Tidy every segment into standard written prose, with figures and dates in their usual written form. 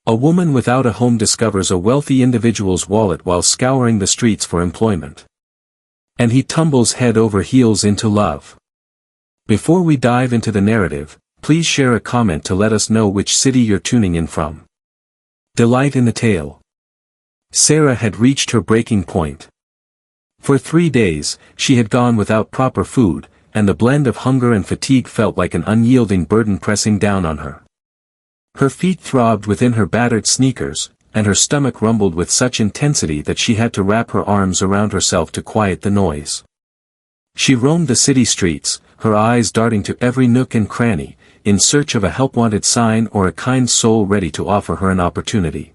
A woman without a home discovers a wealthy individual's wallet while scouring the streets for employment. And he tumbles head over heels into love. Before we dive into the narrative, please share a comment to let us know which city you're tuning in from. Delight in the tale. Sarah had reached her breaking point. For 3 days, she had gone without proper food, and the blend of hunger and fatigue felt like an unyielding burden pressing down on her. Her feet throbbed within her battered sneakers, and her stomach rumbled with such intensity that she had to wrap her arms around herself to quiet the noise. She roamed the city streets, her eyes darting to every nook and cranny, in search of a help-wanted sign or a kind soul ready to offer her an opportunity.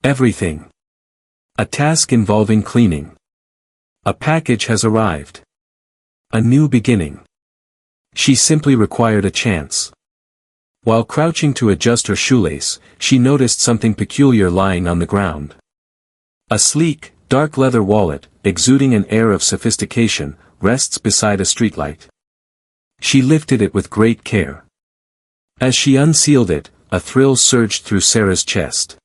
Everything. A task involving cleaning. A package has arrived. A new beginning. She simply required a chance. While crouching to adjust her shoelace, she noticed something peculiar lying on the ground. A sleek, dark leather wallet, exuding an air of sophistication, rests beside a streetlight. She lifted it with great care. As she unsealed it, a thrill surged through Sarah's chest.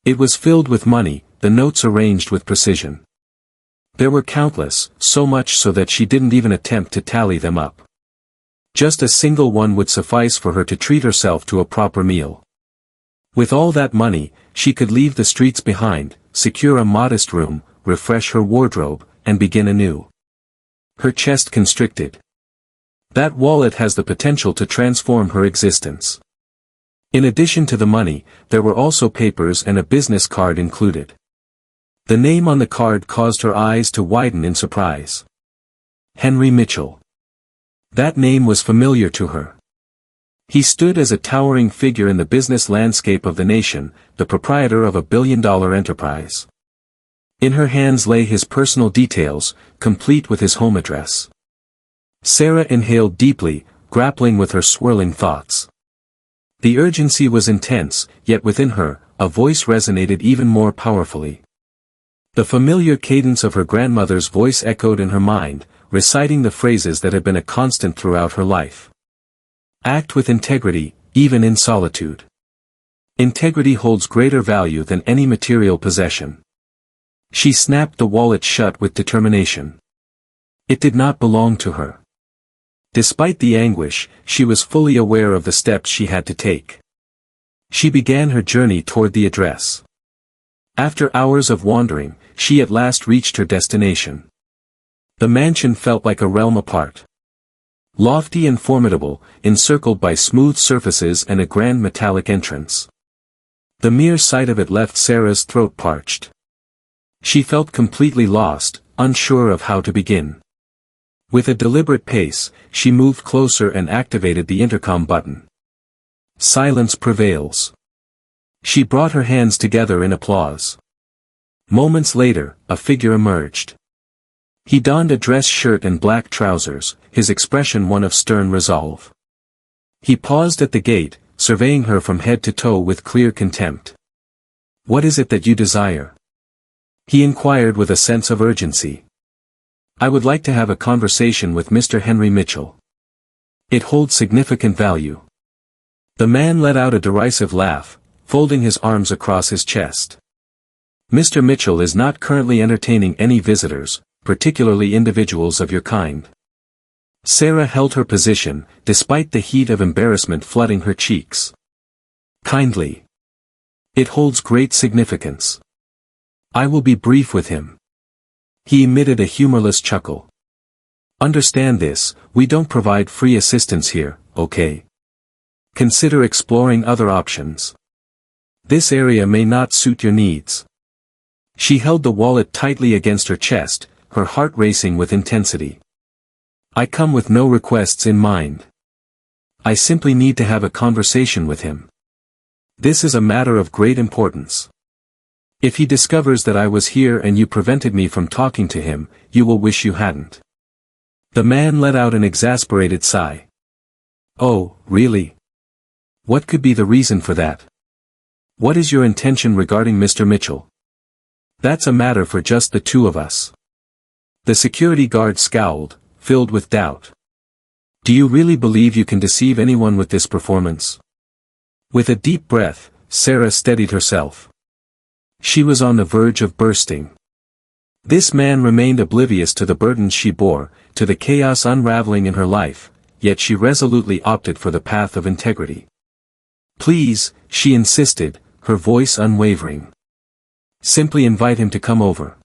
It was filled with money, the notes arranged with precision. There were countless, so much so that she didn't even attempt to tally them up. Just a single one would suffice for her to treat herself to a proper meal. With all that money, she could leave the streets behind, secure a modest room, refresh her wardrobe, and begin anew. Her chest constricted. That wallet has the potential to transform her existence. In addition to the money, there were also papers and a business card included. The name on the card caused her eyes to widen in surprise. Henry Mitchell. That name was familiar to her. He stood as a towering figure in the business landscape of the nation, the proprietor of a billion-dollar enterprise. In her hands lay his personal details, complete with his home address. Sarah inhaled deeply, grappling with her swirling thoughts. The urgency was intense, yet within her, a voice resonated even more powerfully. The familiar cadence of her grandmother's voice echoed in her mind, reciting the phrases that had been a constant throughout her life. Act with integrity, even in solitude. Integrity holds greater value than any material possession. She snapped the wallet shut with determination. It did not belong to her. Despite the anguish, she was fully aware of the steps she had to take. She began her journey toward the address. After hours of wandering, she at last reached her destination. The mansion felt like a realm apart. Lofty and formidable, encircled by smooth surfaces and a grand metallic entrance. The mere sight of it left Sarah's throat parched. She felt completely lost, unsure of how to begin. With a deliberate pace, she moved closer and activated the intercom button. Silence prevails. She brought her hands together in applause. Moments later, a figure emerged. He donned a dress shirt and black trousers, his expression one of stern resolve. He paused at the gate, surveying her from head to toe with clear contempt. "What is it that you desire?" he inquired with a sense of urgency. "I would like to have a conversation with Mr. Henry Mitchell. It holds significant value." The man let out a derisive laugh, folding his arms across his chest. "Mr. Mitchell is not currently entertaining any visitors, particularly individuals of your kind." Sarah held her position, despite the heat of embarrassment flooding her cheeks. "Kindly. It holds great significance. I will be brief with him." He emitted a humorless chuckle. "Understand this, we don't provide free assistance here, okay? Consider exploring other options. This area may not suit your needs." She held the wallet tightly against her chest, her heart racing with intensity. "I come with no requests in mind. I simply need to have a conversation with him. This is a matter of great importance. If he discovers that I was here and you prevented me from talking to him, you will wish you hadn't." The man let out an exasperated sigh. "Oh, really? What could be the reason for that? What is your intention regarding Mr. Mitchell?" "That's a matter for just the two of us." The security guard scowled, filled with doubt. "Do you really believe you can deceive anyone with this performance?" With a deep breath, Sarah steadied herself. She was on the verge of bursting. This man remained oblivious to the burdens she bore, to the chaos unraveling in her life, yet she resolutely opted for the path of integrity. "Please," she insisted, her voice unwavering. "Simply invite him to come over.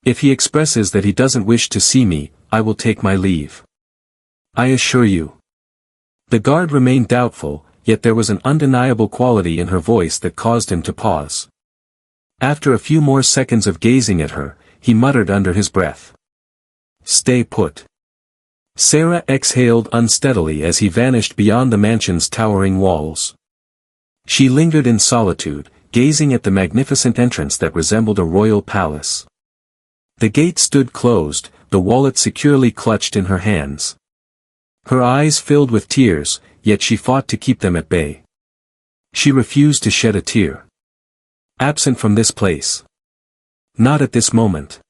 If he expresses that he doesn't wish to see me, I will take my leave. I assure you." The guard remained doubtful, yet there was an undeniable quality in her voice that caused him to pause. After a few more seconds of gazing at her, he muttered under his breath, "Stay put." Sarah exhaled unsteadily as he vanished beyond the mansion's towering walls. She lingered in solitude, gazing at the magnificent entrance that resembled a royal palace. The gate stood closed, the wallet securely clutched in her hands. Her eyes filled with tears, yet she fought to keep them at bay. She refused to shed a tear. Absent from this place. Not at this moment.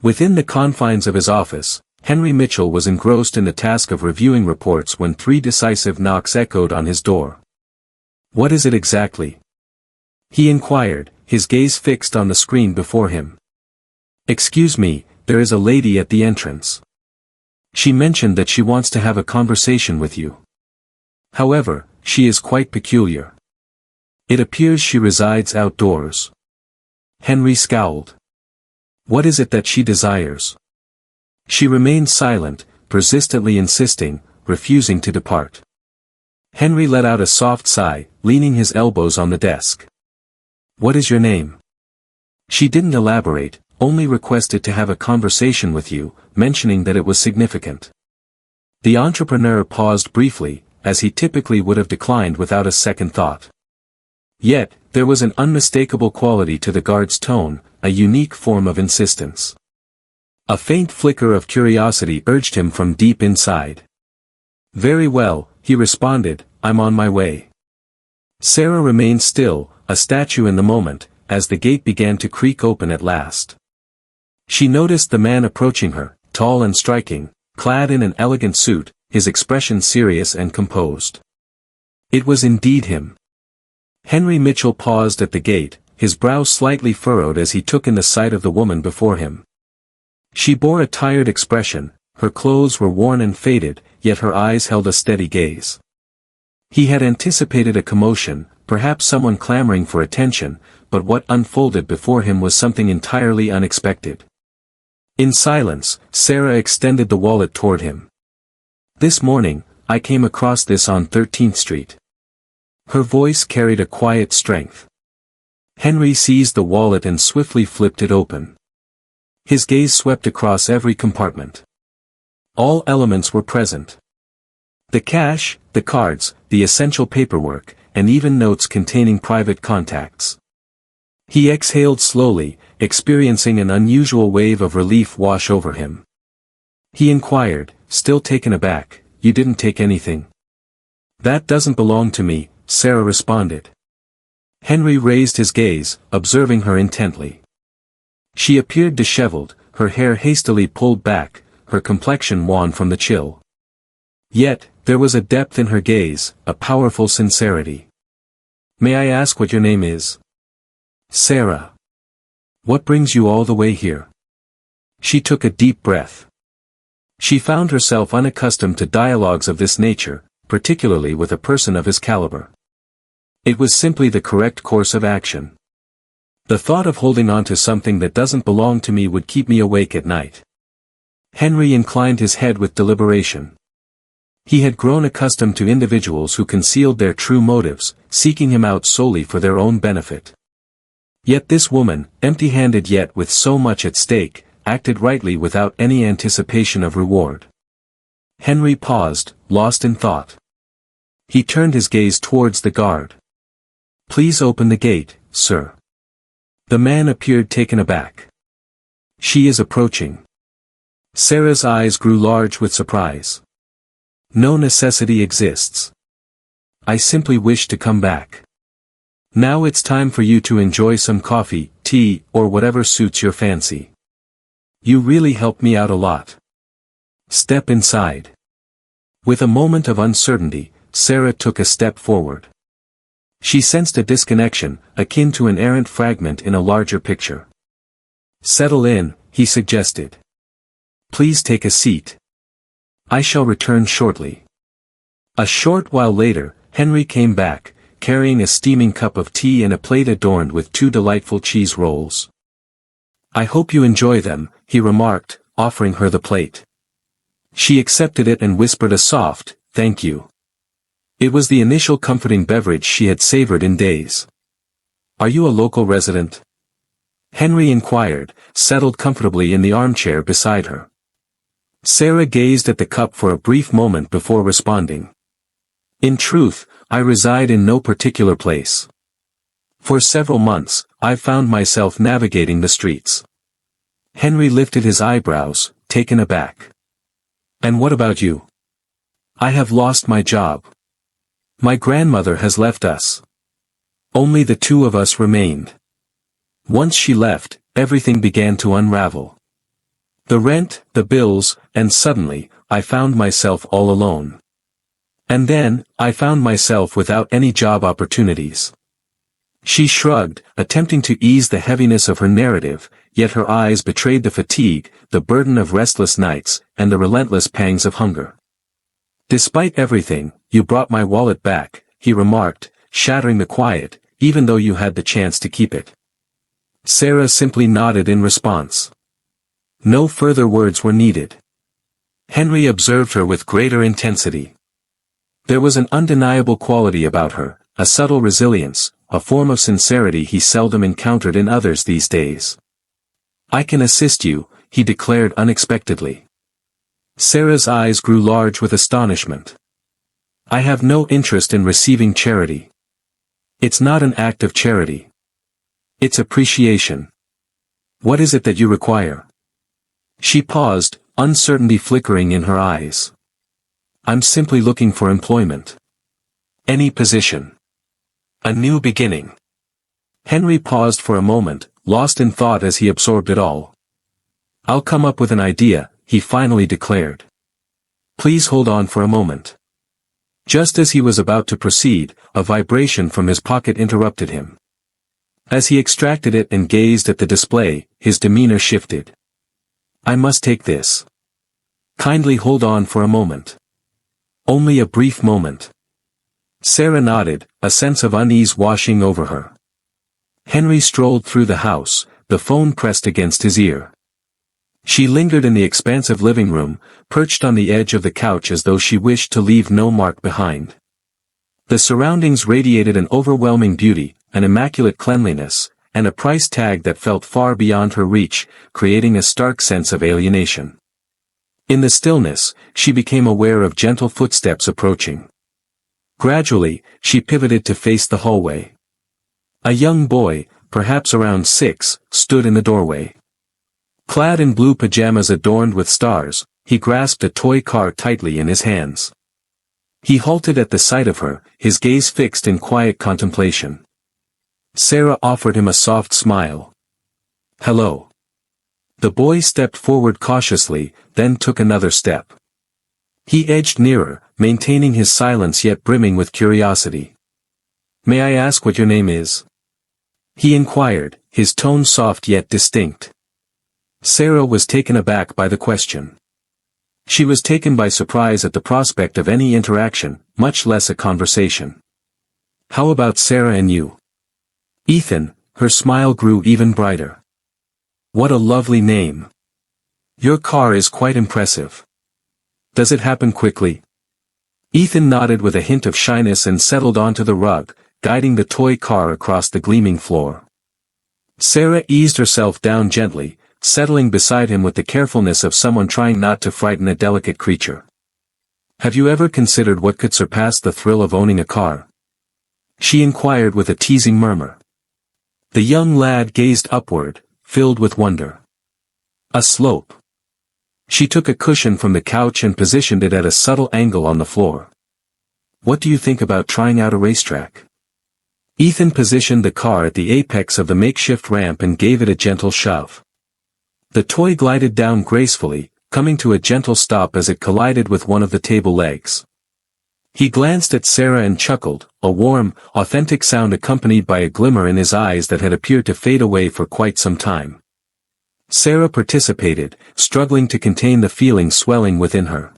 Within the confines of his office, Henry Mitchell was engrossed in the task of reviewing reports when 3 decisive knocks echoed on his door. "What is it exactly?" he inquired, his gaze fixed on the screen before him. "Excuse me, there is a lady at the entrance. She mentioned that she wants to have a conversation with you. However, she is quite peculiar. It appears she resides outdoors." Henry scowled. "What is it that she desires?" She remained silent, persistently insisting, refusing to depart. Henry let out a soft sigh, leaning his elbows on the desk. "What is your name?" She didn't elaborate, only requested to have a conversation with you, mentioning that it was significant. The entrepreneur paused briefly, as he typically would have declined without a second thought. Yet, there was an unmistakable quality to the guard's tone, a unique form of insistence. A faint flicker of curiosity urged him from deep inside. "Very well," he responded, "I'm on my way." Sarah remained still, a statue in the moment, as the gate began to creak open at last. She noticed the man approaching her, tall and striking, clad in an elegant suit, his expression serious and composed. It was indeed him. Henry Mitchell paused at the gate, his brow slightly furrowed as he took in the sight of the woman before him. She bore a tired expression, her clothes were worn and faded, yet her eyes held a steady gaze. He had anticipated a commotion, perhaps someone clamoring for attention, but what unfolded before him was something entirely unexpected. In silence, Sarah extended the wallet toward him. "This morning, I came across this on 13th Street. Her voice carried a quiet strength. Henry seized the wallet and swiftly flipped it open. His gaze swept across every compartment. All elements were present. The cash, the cards, the essential paperwork, and even notes containing private contacts. He exhaled slowly, experiencing an unusual wave of relief wash over him. He inquired, still taken aback, "You didn't take anything?" "That doesn't belong to me," Sarah responded. Henry raised his gaze, observing her intently. She appeared disheveled, her hair hastily pulled back, her complexion wan from the chill. Yet, there was a depth in her gaze, a powerful sincerity. "May I ask what your name is?" "Sarah." "What brings you all the way here?" She took a deep breath. She found herself unaccustomed to dialogues of this nature, particularly with a person of his caliber. It was simply the correct course of action. "The thought of holding on to something that doesn't belong to me would keep me awake at night." Henry inclined his head with deliberation. He had grown accustomed to individuals who concealed their true motives, seeking him out solely for their own benefit. Yet this woman, empty-handed yet with so much at stake, acted rightly without any anticipation of reward. Henry paused, lost in thought. He turned his gaze towards the guard. "Please open the gate, sir." The man appeared taken aback. "She is approaching." Sarah's eyes grew large with surprise. "No necessity exists. I simply wish to come back. Now it's time for you to enjoy some coffee, tea, or whatever suits your fancy. You really helped me out a lot. Step inside." With a moment of uncertainty, Sarah took a step forward. She sensed a disconnection, akin to an errant fragment in a larger picture. "Settle in," he suggested. "Please take a seat. I shall return shortly." A short while later, Henry came back, carrying a steaming cup of tea and a plate adorned with 2 delightful cheese rolls. "I hope you enjoy them," he remarked, offering her the plate. She accepted it and whispered a soft, "Thank you." It was the initial comforting beverage she had savored in days. "Are you a local resident?" Henry inquired, settled comfortably in the armchair beside her. Sarah gazed at the cup for a brief moment before responding. "In truth, I reside in no particular place. For several months, I've found myself navigating the streets." Henry lifted his eyebrows, taken aback. "And what about you?" "I have lost my job. My grandmother has left us. Only the 2 of us remained. Once she left, everything began to unravel. The rent, the bills, and suddenly, I found myself all alone. And then, I found myself without any job opportunities." She shrugged, attempting to ease the heaviness of her narrative, yet her eyes betrayed the fatigue, the burden of restless nights, and the relentless pangs of hunger. "Despite everything, you brought my wallet back," he remarked, shattering the quiet, "even though you had the chance to keep it." Sarah simply nodded in response. No further words were needed. Henry observed her with greater intensity. There was an undeniable quality about her, a subtle resilience, a form of sincerity he seldom encountered in others these days. "I can assist you," he declared unexpectedly. Sarah's eyes grew large with astonishment. "I have no interest in receiving charity. It's not an act of charity. It's appreciation. What is it that you require?" She paused, uncertainty flickering in her eyes. "I'm simply looking for employment. Any position. A new beginning." Henry paused for a moment, lost in thought as he absorbed it all. "I'll come up with an idea," he finally declared. "Please hold on for a moment." Just as he was about to proceed, a vibration from his pocket interrupted him. As he extracted it and gazed at the display, his demeanor shifted. "I must take this. Kindly hold on for a moment." "Only a brief moment." Sarah nodded, a sense of unease washing over her. Henry strolled through the house, the phone pressed against his ear. She lingered in the expansive living room, perched on the edge of the couch as though she wished to leave no mark behind. The surroundings radiated an overwhelming beauty, an immaculate cleanliness, and a price tag that felt far beyond her reach, creating a stark sense of alienation. In the stillness, she became aware of gentle footsteps approaching. Gradually, she pivoted to face the hallway. A young boy, perhaps around 6, stood in the doorway. Clad in blue pajamas adorned with stars, he grasped a toy car tightly in his hands. He halted at the sight of her, his gaze fixed in quiet contemplation. Sarah offered him a soft smile. "Hello." The boy stepped forward cautiously, then took another step. He edged nearer, maintaining his silence yet brimming with curiosity. "May I ask what your name is?" he inquired, his tone soft yet distinct. Sarah was taken aback by the question. She was taken by surprise at the prospect of any interaction, much less a conversation. "How about Sarah and you?" "Ethan." Her smile grew even brighter. "What a lovely name. Your car is quite impressive. Does it happen quickly?" Ethan nodded with a hint of shyness and settled onto the rug, guiding the toy car across the gleaming floor. Sarah eased herself down gently, settling beside him with the carefulness of someone trying not to frighten a delicate creature. "Have you ever considered what could surpass the thrill of owning a car?" she inquired with a teasing murmur. The young lad gazed upward, filled with wonder. "A slope." She took a cushion from the couch and positioned it at a subtle angle on the floor. "What do you think about trying out a racetrack?" Ethan positioned the car at the apex of the makeshift ramp and gave it a gentle shove. The toy glided down gracefully, coming to a gentle stop as it collided with one of the table legs. He glanced at Sarah and chuckled, a warm, authentic sound accompanied by a glimmer in his eyes that had appeared to fade away for quite some time. Sarah participated, struggling to contain the feeling swelling within her.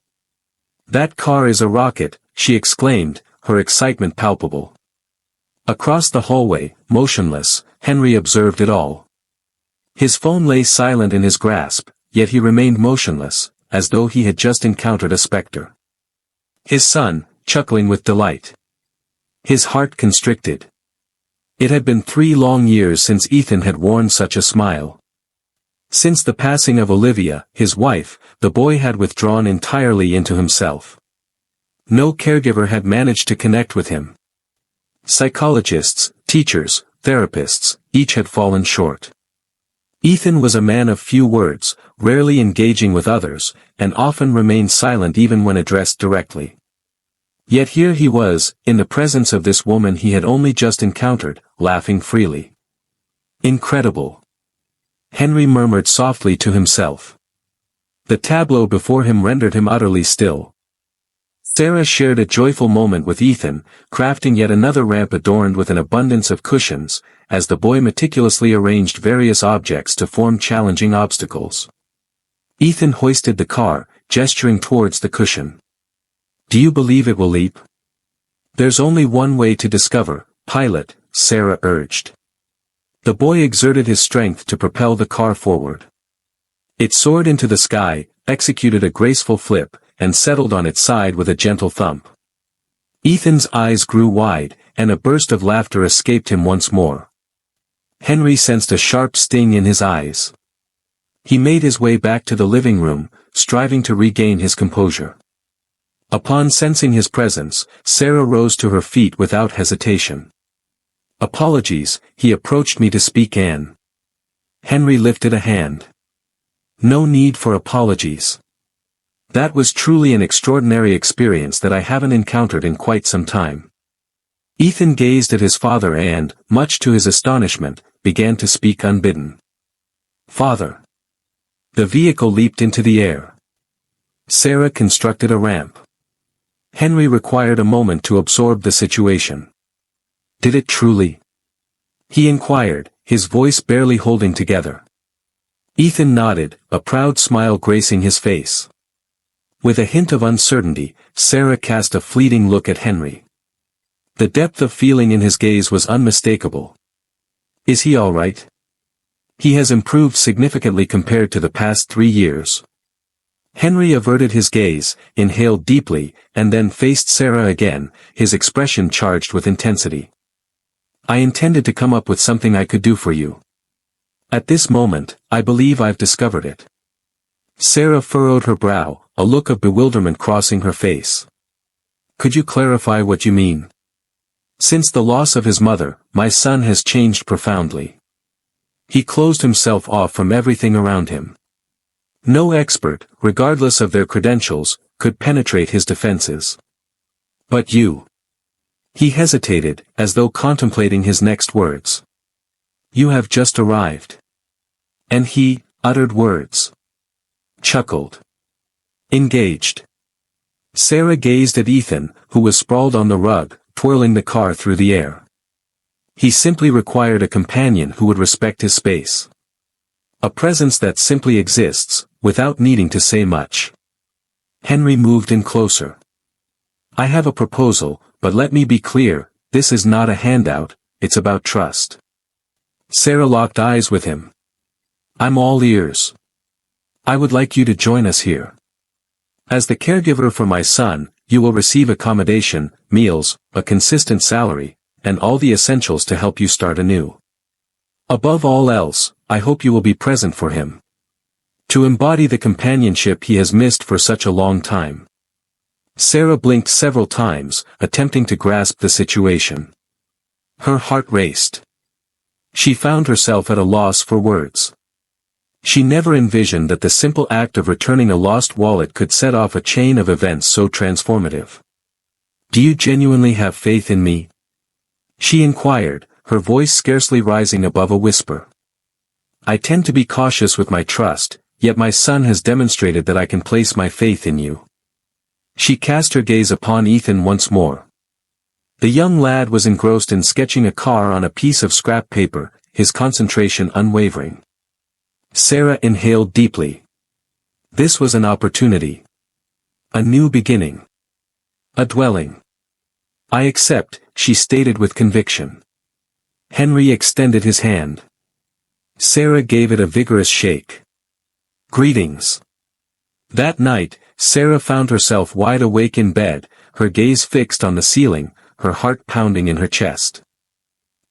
"That car is a rocket," she exclaimed, her excitement palpable. Across the hallway, motionless, Henry observed it all. His phone lay silent in his grasp, yet he remained motionless, as though he had just encountered a specter. His son, chuckling with delight. His heart constricted. It had been 3 long years since Ethan had worn such a smile. Since the passing of Olivia, his wife, the boy had withdrawn entirely into himself. No caregiver had managed to connect with him. Psychologists, teachers, therapists, each had fallen short. Ethan was a man of few words, rarely engaging with others, and often remained silent even when addressed directly. Yet here he was, in the presence of this woman he had only just encountered, laughing freely. Incredible. Henry murmured softly to himself. The tableau before him rendered him utterly still. Sarah shared a joyful moment with Ethan, crafting yet another ramp adorned with an abundance of cushions, as the boy meticulously arranged various objects to form challenging obstacles. Ethan hoisted the car, gesturing towards the cushion. "Do you believe it will leap?" "There's only one way to discover, pilot," Sarah urged. The boy exerted his strength to propel the car forward. It soared into the sky, executed a graceful flip, and settled on its side with a gentle thump. Ethan's eyes grew wide, and a burst of laughter escaped him once more. Henry sensed a sharp sting in his eyes. He made his way back to the living room, striving to regain his composure. Upon sensing his presence, Sarah rose to her feet without hesitation. "Apologies, he approached me to speak, Anne." Henry lifted a hand. "No need for apologies. That was truly an extraordinary experience that I haven't encountered in quite some time." Ethan gazed at his father and, much to his astonishment, began to speak unbidden. "Father." The vehicle leaped into the air. Sarah constructed a ramp. Henry required a moment to absorb the situation. "Did it truly?" he inquired, his voice barely holding together. Ethan nodded, a proud smile gracing his face. With a hint of uncertainty, Sarah cast a fleeting look at Henry. The depth of feeling in his gaze was unmistakable. "Is he all right?" "He has improved significantly compared to the past 3 years." Henry averted his gaze, inhaled deeply, and then faced Sarah again, his expression charged with intensity. "I intended to come up with something I could do for you. At this moment, I believe I've discovered it." Sarah furrowed her brow, a look of bewilderment crossing her face. "Could you clarify what you mean?" "Since the loss of his mother, my son has changed profoundly. He closed himself off from everything around him. No expert, regardless of their credentials, could penetrate his defenses. But you." He hesitated, as though contemplating his next words. "You have just arrived." And he uttered words. Chuckled. Engaged. Sarah gazed at Ethan, who was sprawled on the rug, twirling the car through the air. He simply required a companion who would respect his space. A presence that simply exists, without needing to say much. Henry moved in closer. "I have a proposal, but let me be clear, this is not a handout, it's about trust." Sarah locked eyes with him. "I'm all ears. I would like you to join us here. As the caregiver for my son, you will receive accommodation, meals, a consistent salary, and all the essentials to help you start anew. Above all else, I hope you will be present for him. To embody the companionship he has missed for such a long time." Sarah blinked several times, attempting to grasp the situation. Her heart raced. She found herself at a loss for words. She never envisioned that the simple act of returning a lost wallet could set off a chain of events so transformative. "Do you genuinely have faith in me?" she inquired, her voice scarcely rising above a whisper. "I tend to be cautious with my trust, yet my son has demonstrated that I can place my faith in you." She cast her gaze upon Ethan once more. The young lad was engrossed in sketching a car on a piece of scrap paper, his concentration unwavering. Sarah inhaled deeply. This was an opportunity. A new beginning. A dwelling. I accept, she stated with conviction. Henry extended his hand. Sarah gave it a vigorous shake. Greetings. That night, Sarah found herself wide awake in bed, her gaze fixed on the ceiling, her heart pounding in her chest.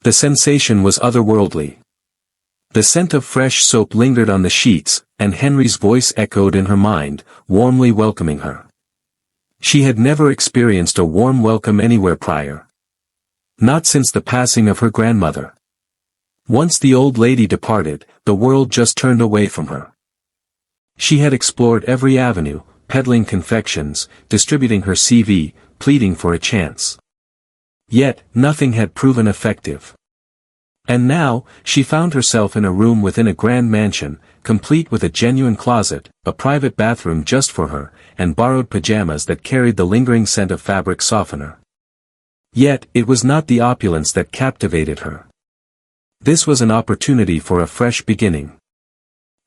The sensation was otherworldly. The scent of fresh soap lingered on the sheets, and Henry's voice echoed in her mind, warmly welcoming her. She had never experienced a warm welcome anywhere prior. Not since the passing of her grandmother. Once the old lady departed, the world just turned away from her. She had explored every avenue, peddling confections, distributing her CV, pleading for a chance. Yet, nothing had proven effective. And now, she found herself in a room within a grand mansion, complete with a genuine closet, a private bathroom just for her, and borrowed pajamas that carried the lingering scent of fabric softener. Yet, it was not the opulence that captivated her. This was an opportunity for a fresh beginning.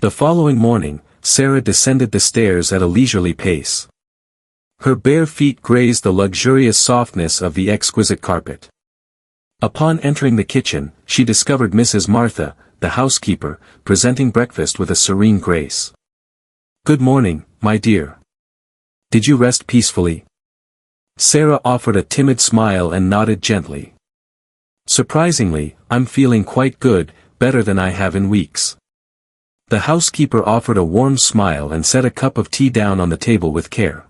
The following morning, Sarah descended the stairs at a leisurely pace. Her bare feet grazed the luxurious softness of the exquisite carpet. Upon entering the kitchen, she discovered Mrs. Martha, the housekeeper, presenting breakfast with a serene grace. "Good morning, my dear. Did you rest peacefully?" Sarah offered a timid smile and nodded gently. "Surprisingly, I'm feeling quite good, better than I have in weeks." The housekeeper offered a warm smile and set a cup of tea down on the table with care.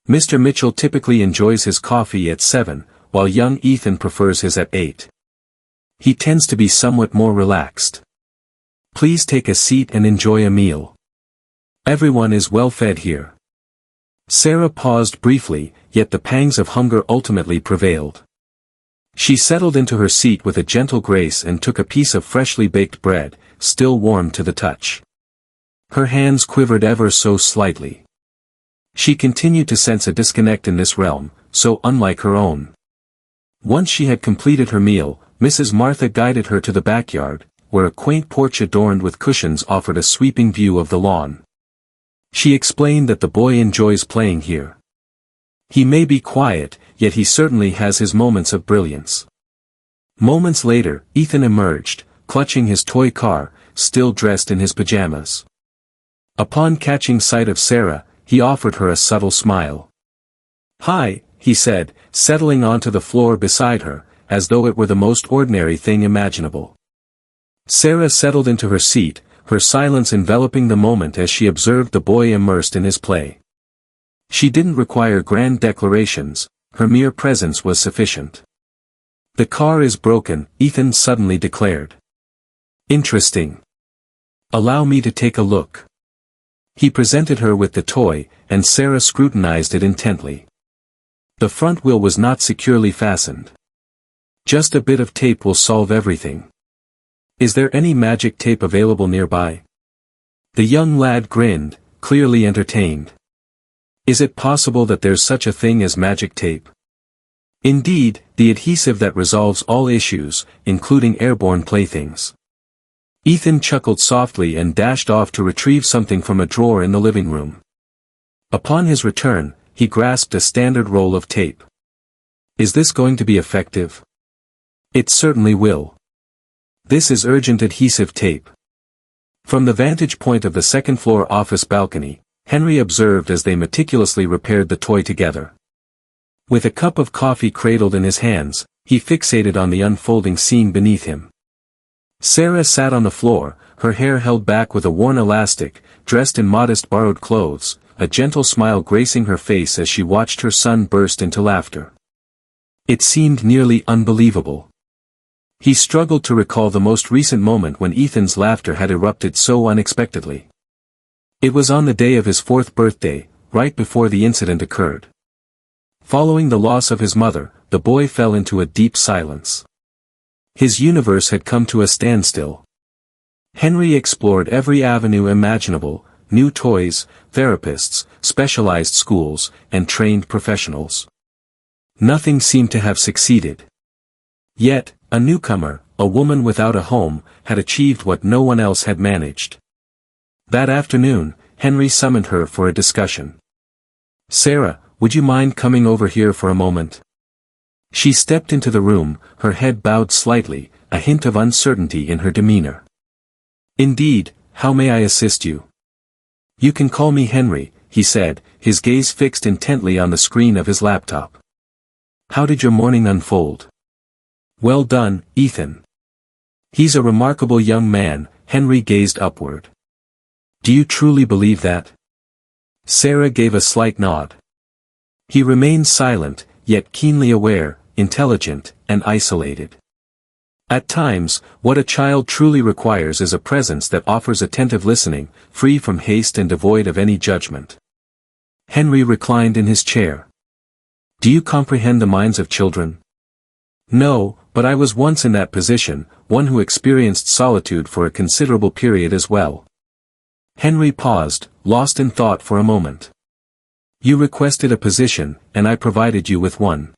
"Mr. Mitchell typically enjoys his coffee at 7, while young Ethan prefers his at 8. He tends to be somewhat more relaxed. Please take a seat and enjoy a meal. Everyone is well fed here." Sarah paused briefly, yet the pangs of hunger ultimately prevailed. She settled into her seat with a gentle grace and took a piece of freshly baked bread, still warm to the touch. Her hands quivered ever so slightly. She continued to sense a disconnect in this realm, so unlike her own. Once she had completed her meal, Mrs. Martha guided her to the backyard, where a quaint porch adorned with cushions offered a sweeping view of the lawn. She explained that the boy enjoys playing here. He may be quiet, yet he certainly has his moments of brilliance. Moments later, Ethan emerged, clutching his toy car, still dressed in his pajamas. Upon catching sight of Sarah, he offered her a subtle smile. "Hi," he said, settling onto the floor beside her, as though it were the most ordinary thing imaginable. Sarah settled into her seat, her silence enveloping the moment as she observed the boy immersed in his play. She didn't require grand declarations, her mere presence was sufficient. "The car is broken," Ethan suddenly declared. "Interesting. Allow me to take a look." He presented her with the toy, and Sarah scrutinized it intently. The front wheel was not securely fastened. "Just a bit of tape will solve everything. Is there any magic tape available nearby?" The young lad grinned, clearly entertained. "Is it possible that there's such a thing as magic tape?" "Indeed, the adhesive that resolves all issues, including airborne playthings." Ethan chuckled softly and dashed off to retrieve something from a drawer in the living room. Upon his return, he grasped a standard roll of tape. "Is this going to be effective?" "It certainly will. This is urgent adhesive tape." From the vantage point of the second-floor office balcony, Henry observed as they meticulously repaired the toy together. With a cup of coffee cradled in his hands, he fixated on the unfolding scene beneath him. Sarah sat on the floor, her hair held back with a worn elastic, dressed in modest borrowed clothes, a gentle smile gracing her face as she watched her son burst into laughter. It seemed nearly unbelievable. He struggled to recall the most recent moment when Ethan's laughter had erupted so unexpectedly. It was on the day of his 4th birthday, right before the incident occurred. Following the loss of his mother, the boy fell into a deep silence. His universe had come to a standstill. Henry explored every avenue imaginable, new toys, therapists, specialized schools, and trained professionals. Nothing seemed to have succeeded. Yet, a newcomer, a woman without a home, had achieved what no one else had managed. That afternoon, Henry summoned her for a discussion. "Sarah, would you mind coming over here for a moment?" She stepped into the room, her head bowed slightly, a hint of uncertainty in her demeanor. "Indeed, how may I assist you?" "You can call me Henry," he said, his gaze fixed intently on the screen of his laptop. "How did your morning unfold?" "Well done, Ethan." "He's a remarkable young man," Henry gazed upward. "Do you truly believe that?" Sarah gave a slight nod. He remained silent, yet keenly aware, intelligent, and isolated. At times, what a child truly requires is a presence that offers attentive listening, free from haste and devoid of any judgment. Henry reclined in his chair. "Do you comprehend the minds of children?" "No, but I was once in that position, one who experienced solitude for a considerable period as well." Henry paused, lost in thought for a moment. "You requested a position, and I provided you with one.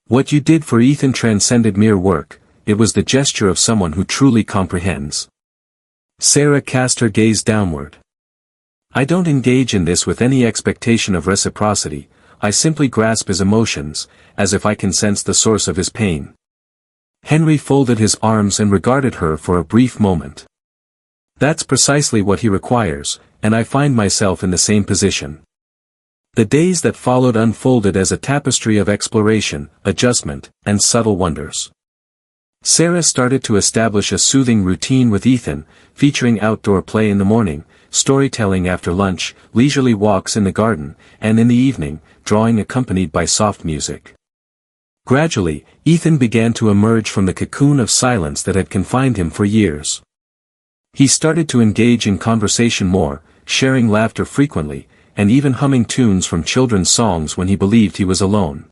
What you did for Ethan transcended mere work, it was the gesture of someone who truly comprehends." Sarah cast her gaze downward. "I don't engage in this with any expectation of reciprocity, I simply grasp his emotions, as if I can sense the source of his pain." Henry folded his arms and regarded her for a brief moment. "That's precisely what he requires, and I find myself in the same position." The days that followed unfolded as a tapestry of exploration, adjustment, and subtle wonders. Sarah started to establish a soothing routine with Ethan, featuring outdoor play in the morning, storytelling after lunch, leisurely walks in the garden, and in the evening, drawing accompanied by soft music. Gradually, Ethan began to emerge from the cocoon of silence that had confined him for years. He started to engage in conversation more, sharing laughter frequently, and even humming tunes from children's songs when he believed he was alone.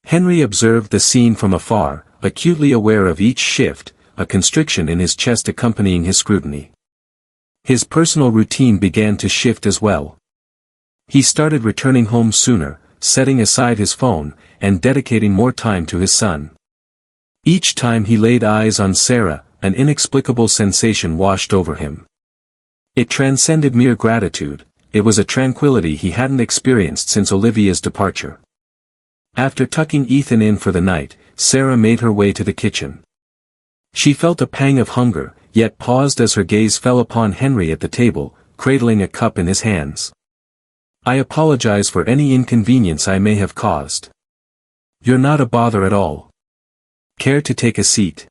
Henry observed the scene from afar, acutely aware of each shift, a constriction in his chest accompanying his scrutiny. His personal routine began to shift as well. He started returning home sooner, setting aside his phone, and dedicating more time to his son. Each time he laid eyes on Sarah, an inexplicable sensation washed over him. It transcended mere gratitude, it was a tranquility he hadn't experienced since Olivia's departure. After tucking Ethan in for the night, Sarah made her way to the kitchen. She felt a pang of hunger, yet paused as her gaze fell upon Henry at the table, cradling a cup in his hands. "I apologize for any inconvenience I may have caused." "You're not a bother at all. Care to take a seat?"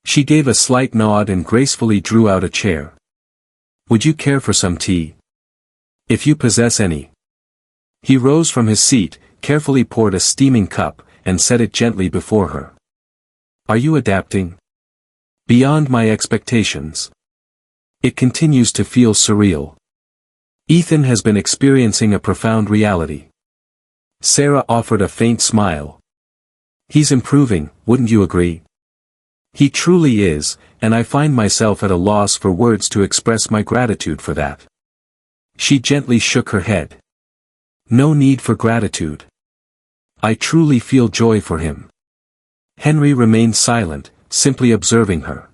She gave a slight nod and gracefully drew out a chair. "Would you care for some tea? If you possess any." He rose from his seat, carefully poured a steaming cup, and set it gently before her. "Are you adapting?" "Beyond my expectations. It continues to feel surreal. Ethan has been experiencing a profound reality." Sarah offered a faint smile. "He's improving, wouldn't you agree?" "He truly is, and I find myself at a loss for words to express my gratitude for that." She gently shook her head. "No need for gratitude. I truly feel joy for him." Henry remained silent, simply observing her.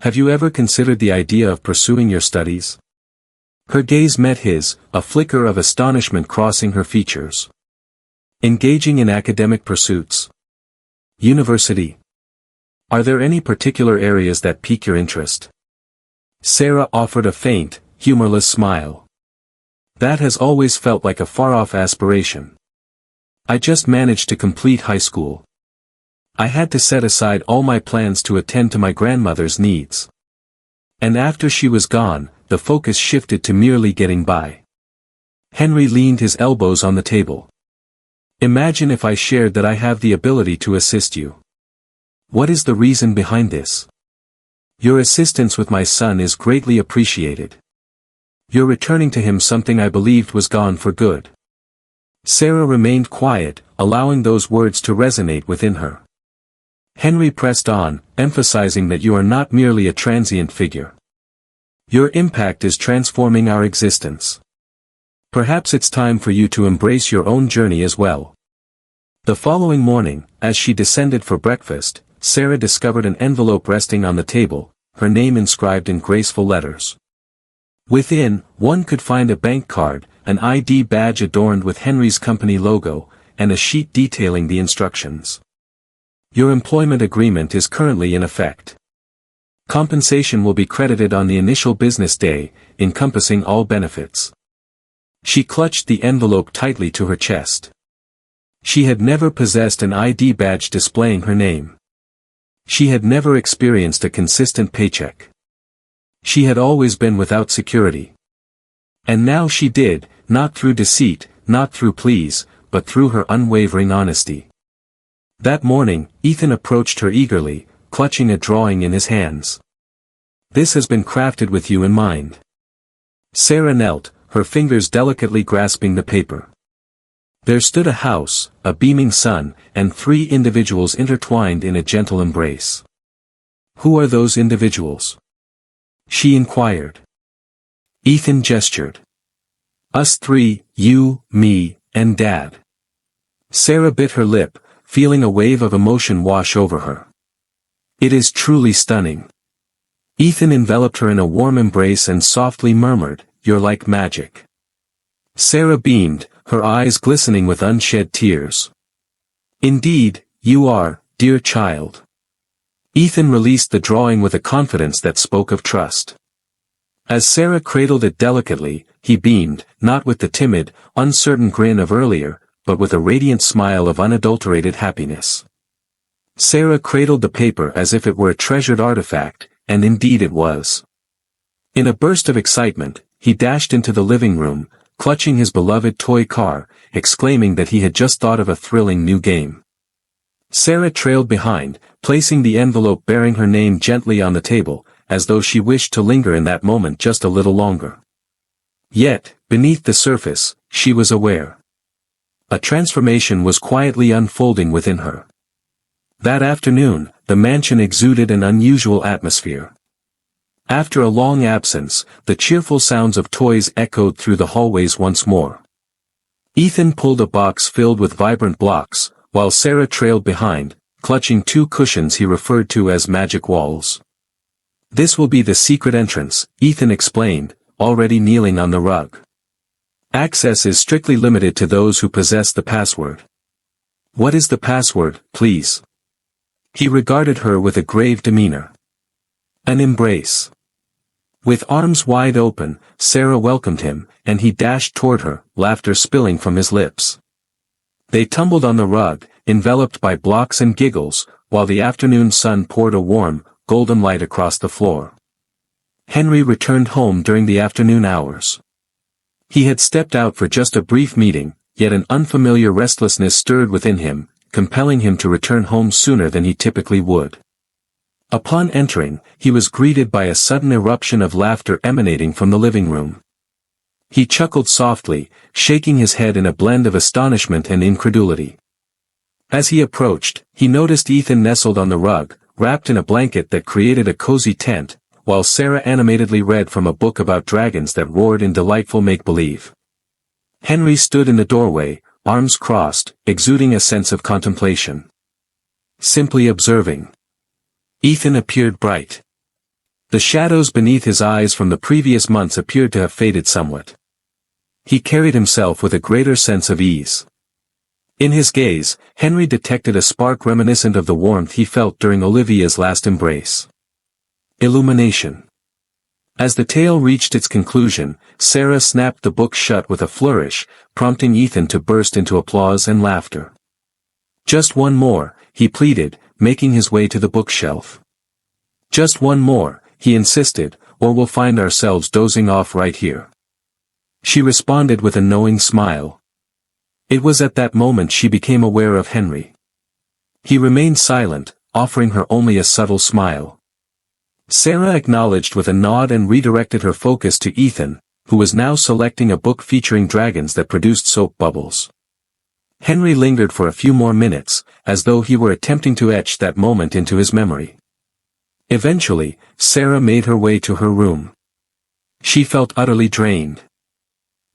"Have you ever considered the idea of pursuing your studies?" Her gaze met his, a flicker of astonishment crossing her features. "Engaging in academic pursuits? University? Are there any particular areas that pique your interest?" Sarah offered a faint, humorless smile. "That has always felt like a far-off aspiration. I just managed to complete high school. I had to set aside all my plans to attend to my grandmother's needs. And after she was gone, the focus shifted to merely getting by." Henry leaned his elbows on the table. "Imagine if I shared that I have the ability to assist you. What is the reason behind this? Your assistance with my son is greatly appreciated. You're returning to him something I believed was gone for good." Sarah remained quiet, allowing those words to resonate within her. Henry pressed on, emphasizing that you are not merely a transient figure. Your impact is transforming our existence. Perhaps it's time for you to embrace your own journey as well. The following morning, as she descended for breakfast, Sarah discovered an envelope resting on the table, her name inscribed in graceful letters. Within, one could find a bank card, an ID badge adorned with Henry's company logo, and a sheet detailing the instructions. Your employment agreement is currently in effect. Compensation will be credited on the initial business day, encompassing all benefits. She clutched the envelope tightly to her chest. She had never possessed an ID badge displaying her name. She had never experienced a consistent paycheck. She had always been without security. And now she did, not through deceit, not through pleas, but through her unwavering honesty. That morning, Ethan approached her eagerly, clutching a drawing in his hands. "This has been crafted with you in mind." Sarah knelt, her fingers delicately grasping the paper. There stood a house, a beaming sun, and 3 individuals intertwined in a gentle embrace. "Who are those individuals?" she inquired. Ethan gestured. "Us 3, you, me, and Dad." Sarah bit her lip, feeling a wave of emotion wash over her. "It is truly stunning." Ethan enveloped her in a warm embrace and softly murmured, "You're like magic." Sarah beamed, her eyes glistening with unshed tears. "Indeed, you are, dear child." Ethan released the drawing with a confidence that spoke of trust. As Sarah cradled it delicately, he beamed, not with the timid, uncertain grin of earlier, but with a radiant smile of unadulterated happiness. Sarah cradled the paper as if it were a treasured artifact, and indeed it was. In a burst of excitement, he dashed into the living room, clutching his beloved toy car, exclaiming that he had just thought of a thrilling new game. Sarah trailed behind, placing the envelope bearing her name gently on the table, as though she wished to linger in that moment just a little longer. Yet, beneath the surface, she was aware. A transformation was quietly unfolding within her. That afternoon, the mansion exuded an unusual atmosphere. After a long absence, the cheerful sounds of toys echoed through the hallways once more. Ethan pulled a box filled with vibrant blocks, while Sarah trailed behind, clutching 2 cushions he referred to as magic walls. "This will be the secret entrance," Ethan explained, already kneeling on the rug. "Access is strictly limited to those who possess the password." "What is the password, please?" He regarded her with a grave demeanor. "An embrace." With arms wide open, Sarah welcomed him, and he dashed toward her, laughter spilling from his lips. They tumbled on the rug, enveloped by blocks and giggles, while the afternoon sun poured a warm, golden light across the floor. Henry returned home during the afternoon hours. He had stepped out for just a brief meeting, yet an unfamiliar restlessness stirred within him, compelling him to return home sooner than he typically would. Upon entering, he was greeted by a sudden eruption of laughter emanating from the living room. He chuckled softly, shaking his head in a blend of astonishment and incredulity. As he approached, he noticed Ethan nestled on the rug, wrapped in a blanket that created a cozy tent, while Sarah animatedly read from a book about dragons that roared in delightful make-believe. Henry stood in the doorway, arms crossed, exuding a sense of contemplation. Simply observing. Ethan appeared bright. The shadows beneath his eyes from the previous months appeared to have faded somewhat. He carried himself with a greater sense of ease. In his gaze, Henry detected a spark reminiscent of the warmth he felt during Olivia's last embrace. Illumination. As the tale reached its conclusion, Sarah snapped the book shut with a flourish, prompting Ethan to burst into applause and laughter. "Just one more," he pleaded, making his way to the bookshelf. "Just one more," he insisted, "or we'll find ourselves dozing off right here." She responded with a knowing smile. It was at that moment she became aware of Henry. He remained silent, offering her only a subtle smile. Sarah acknowledged with a nod and redirected her focus to Ethan, who was now selecting a book featuring dragons that produced soap bubbles. Henry lingered for a few more minutes, as though he were attempting to etch that moment into his memory. Eventually, Sarah made her way to her room. She felt utterly drained.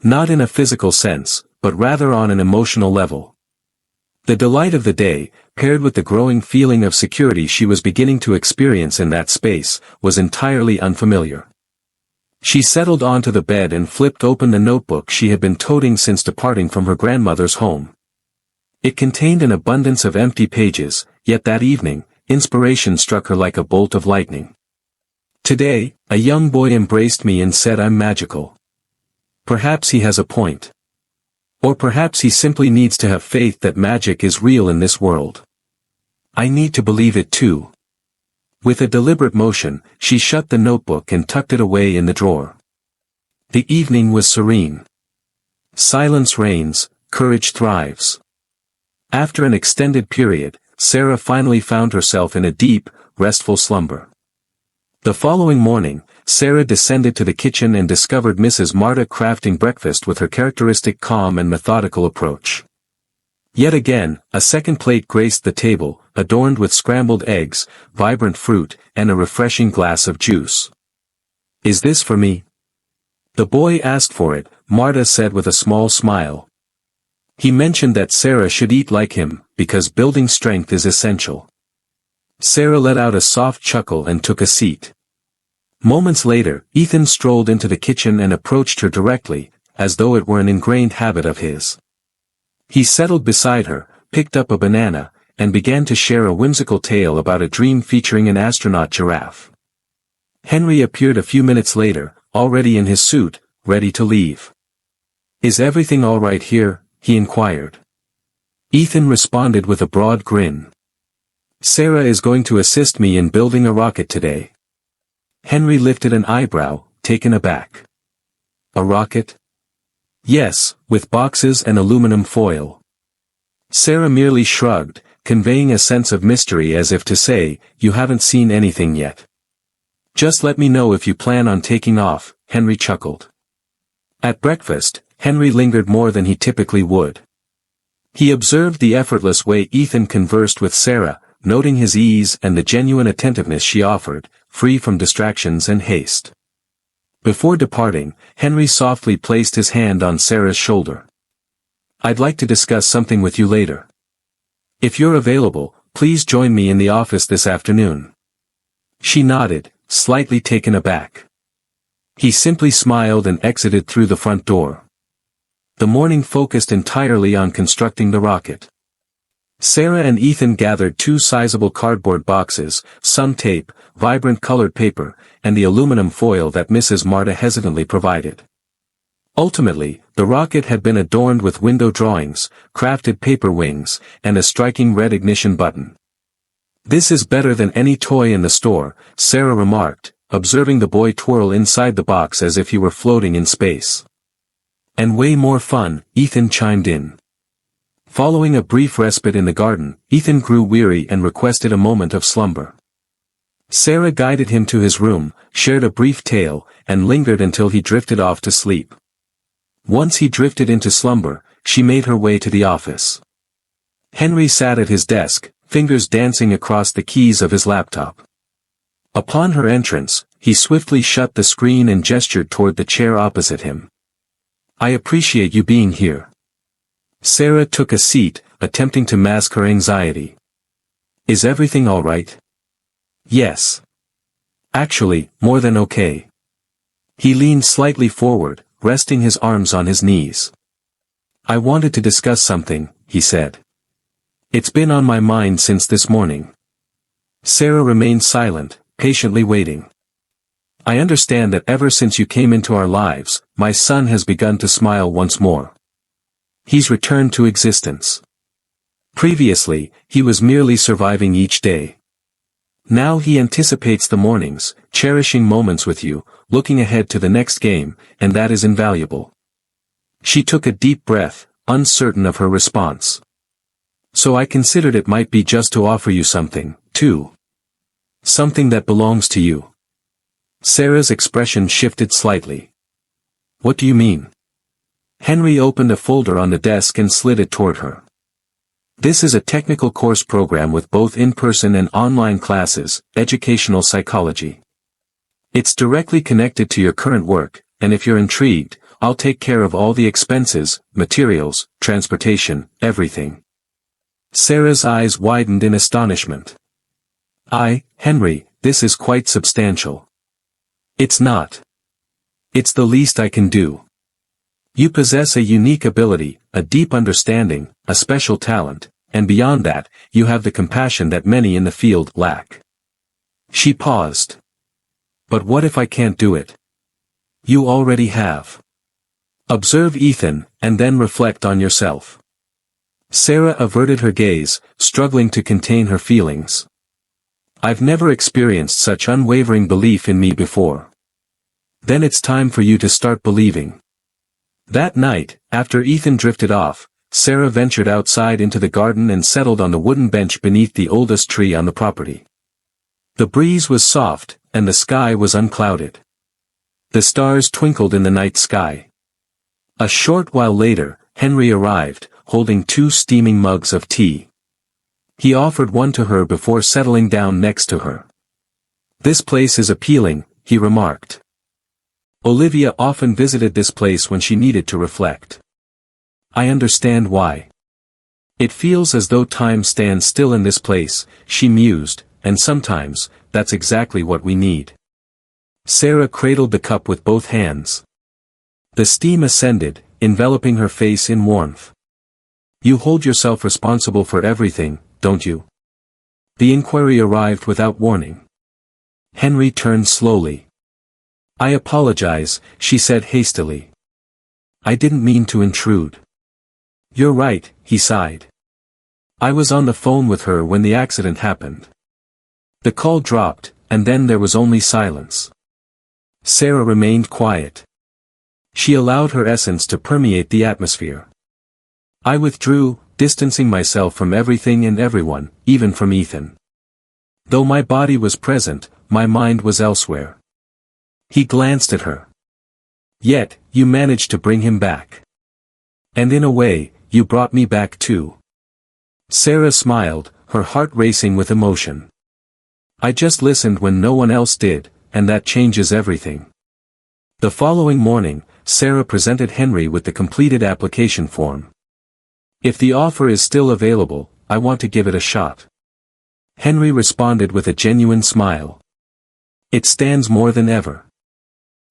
Not in a physical sense, but rather on an emotional level. The delight of the day, paired with the growing feeling of security she was beginning to experience in that space, was entirely unfamiliar. She settled onto the bed and flipped open the notebook she had been toting since departing from her grandmother's home. It contained an abundance of empty pages, yet that evening, inspiration struck her like a bolt of lightning. Today, a young boy embraced me and said I'm magical. Perhaps he has a point. Or perhaps he simply needs to have faith that magic is real in this world. I need to believe it too. With a deliberate motion, she shut the notebook and tucked it away in the drawer. The evening was serene. Silence reigns, courage thrives. After an extended period, Sarah finally found herself in a deep, restful slumber. The following morning, Sarah descended to the kitchen and discovered Mrs. Marta crafting breakfast with her characteristic calm and methodical approach. Yet again, a second plate graced the table, adorned with scrambled eggs, vibrant fruit, and a refreshing glass of juice. Is this for me? The boy asked for it, Marta said with a small smile. He mentioned that Sarah should eat like him, because building strength is essential. Sarah let out a soft chuckle and took a seat. Moments later, Ethan strolled into the kitchen and approached her directly, as though it were an ingrained habit of his. He settled beside her, picked up a banana, and began to share a whimsical tale about a dream featuring an astronaut giraffe. Henry appeared a few minutes later, already in his suit, ready to leave. Is everything all right here? He inquired. Ethan responded with a broad grin. Sarah is going to assist me in building a rocket today. Henry lifted an eyebrow, taken aback. A rocket? Yes, with boxes and aluminum foil. Sarah merely shrugged, conveying a sense of mystery as if to say, you haven't seen anything yet. Just let me know if you plan on taking off, Henry chuckled. At breakfast, Henry lingered more than he typically would. He observed the effortless way Ethan conversed with Sarah, noting his ease and the genuine attentiveness she offered, free from distractions and haste. Before departing, Henry softly placed his hand on Sarah's shoulder. I'd like to discuss something with you later. If you're available, please join me in the office this afternoon. She nodded, slightly taken aback. He simply smiled and exited through the front door. The morning focused entirely on constructing the rocket. Sarah and Ethan gathered 2 sizable cardboard boxes, some tape, vibrant colored paper, and the aluminum foil that Mrs. Marta hesitantly provided. Ultimately, the rocket had been adorned with window drawings, crafted paper wings, and a striking red ignition button. This is better than any toy in the store, Sarah remarked, observing the boy twirl inside the box as if he were floating in space. And way more fun, Ethan chimed in. Following a brief respite in the garden, Ethan grew weary and requested a moment of slumber. Sarah guided him to his room, shared a brief tale, and lingered until he drifted off to sleep. Once he drifted into slumber, she made her way to the office. Henry sat at his desk, fingers dancing across the keys of his laptop. Upon her entrance, he swiftly shut the screen and gestured toward the chair opposite him. I appreciate you being here. Sarah took a seat, attempting to mask her anxiety. Is everything all right? Yes. Actually, more than okay. He leaned slightly forward, resting his arms on his knees. I wanted to discuss something, he said. It's been on my mind since this morning. Sarah remained silent, patiently waiting. I understand that ever since you came into our lives, my son has begun to smile once more. He's returned to existence. Previously, he was merely surviving each day. Now he anticipates the mornings, cherishing moments with you, looking ahead to the next game, and that is invaluable. She took a deep breath, uncertain of her response. So I considered it might be just to offer you something, too. Something that belongs to you. Sarah's expression shifted slightly. What do you mean? Henry opened a folder on the desk and slid it toward her. This is a technical course program with both in-person and online classes, educational psychology. It's directly connected to your current work, and if you're intrigued, I'll take care of all the expenses, materials, transportation, everything. Sarah's eyes widened in astonishment. Henry, this is quite substantial. It's not. It's the least I can do. You possess a unique ability, a deep understanding, a special talent, and beyond that, you have the compassion that many in the field lack. She paused. But what if I can't do it? You already have. Observe Ethan, and then reflect on yourself. Sarah averted her gaze, struggling to contain her feelings. I've never experienced such unwavering belief in me before. Then it's time for you to start believing. That night, after Ethan drifted off, Sarah ventured outside into the garden and settled on the wooden bench beneath the oldest tree on the property. The breeze was soft, and the sky was unclouded. The stars twinkled in the night sky. A short while later, Henry arrived, holding 2 steaming mugs of tea. He offered one to her before settling down next to her. This place is appealing, he remarked. Olivia often visited this place when she needed to reflect. I understand why. It feels as though time stands still in this place, she mused, and sometimes, that's exactly what we need. Sarah cradled the cup with both hands. The steam ascended, enveloping her face in warmth. You hold yourself responsible for everything, don't you? The inquiry arrived without warning. Henry turned slowly. I apologize, she said hastily. I didn't mean to intrude. You're right, he sighed. I was on the phone with her when the accident happened. The call dropped, and then there was only silence. Sarah remained quiet. She allowed her essence to permeate the atmosphere. I withdrew, distancing myself from everything and everyone, even from Ethan. Though my body was present, my mind was elsewhere. He glanced at her. Yet, you managed to bring him back. And in a way, you brought me back too. Sarah smiled, her heart racing with emotion. I just listened when no one else did, and that changes everything. The following morning, Sarah presented Henry with the completed application form. If the offer is still available, I want to give it a shot. Henry responded with a genuine smile. It stands more than ever.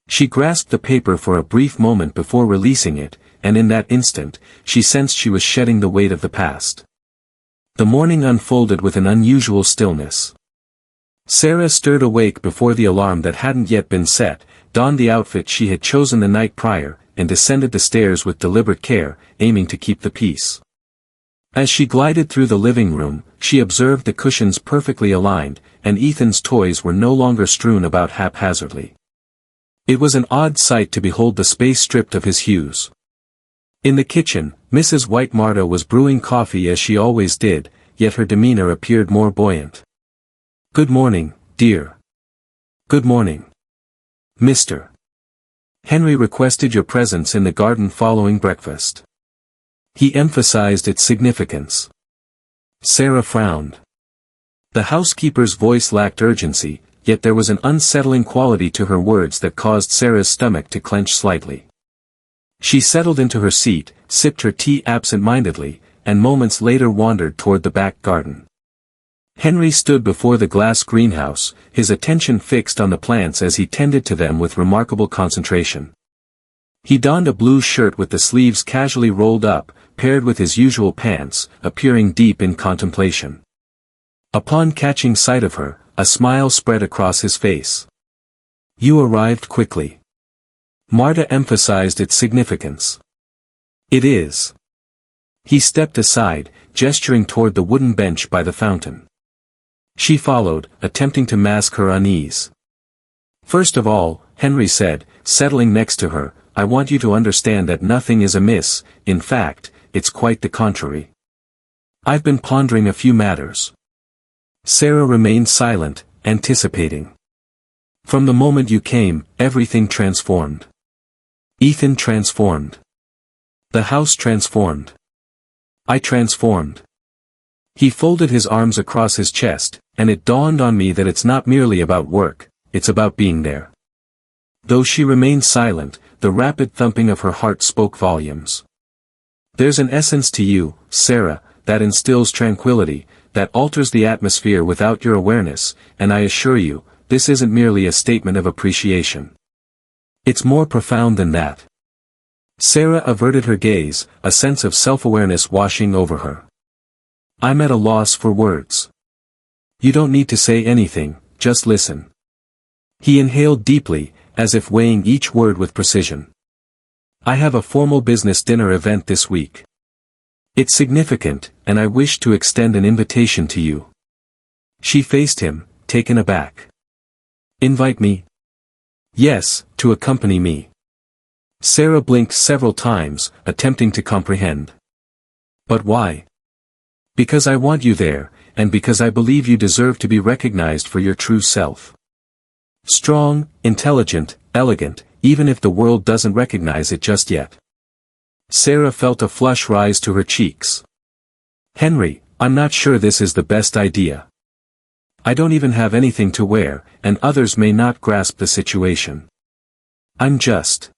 She grasped the paper for a brief moment before releasing it, and in that instant, she sensed she was shedding the weight of the past. The morning unfolded with an unusual stillness. Sarah stirred awake before the alarm that hadn't yet been set, donned the outfit she had chosen the night prior, and descended the stairs with deliberate care, aiming to keep the peace. As she glided through the living room, she observed the cushions perfectly aligned, and Ethan's toys were no longer strewn about haphazardly. It was an odd sight to behold the space stripped of his hues. In the kitchen, Mrs. White Marta was brewing coffee as she always did, yet her demeanor appeared more buoyant. Good morning, dear. Good morning. Mr. Henry requested your presence in the garden following breakfast. He emphasized its significance. Sarah frowned. The housekeeper's voice lacked urgency, yet there was an unsettling quality to her words that caused Sarah's stomach to clench slightly. She settled into her seat, sipped her tea absent-mindedly, and moments later wandered toward the back garden. Henry stood before the glass greenhouse, his attention fixed on the plants as he tended to them with remarkable concentration. He donned a blue shirt with the sleeves casually rolled up, paired with his usual pants, appearing deep in contemplation. Upon catching sight of her, a smile spread across his face. You arrived quickly. Marta emphasized its significance. It is. He stepped aside, gesturing toward the wooden bench by the fountain. She followed, attempting to mask her unease. First of all, Henry said, settling next to her, I want you to understand that nothing is amiss, in fact, it's quite the contrary. I've been pondering a few matters. Sarah remained silent, anticipating. From the moment you came, everything transformed. Ethan transformed. The house transformed. I transformed. He folded his arms across his chest, and it dawned on me that it's not merely about work, it's about being there. Though she remained silent, the rapid thumping of her heart spoke volumes. There's an essence to you, Sarah, that instills tranquility, that alters the atmosphere without your awareness, and I assure you, this isn't merely a statement of appreciation. It's more profound than that. Sarah averted her gaze, a sense of self-awareness washing over her. I'm at a loss for words. You don't need to say anything, just listen. He inhaled deeply, as if weighing each word with precision. I have a formal business dinner event this week. It's significant, and I wish to extend an invitation to you. She faced him, taken aback. Invite me? Yes, to accompany me. Sarah blinked several times, attempting to comprehend. But why? Because I want you there, and because I believe you deserve to be recognized for your true self. Strong, intelligent, elegant, even if the world doesn't recognize it just yet. Sarah felt a flush rise to her cheeks. Henry, I'm not sure this is the best idea. I don't even have anything to wear, and others may not grasp the situation. I'm just.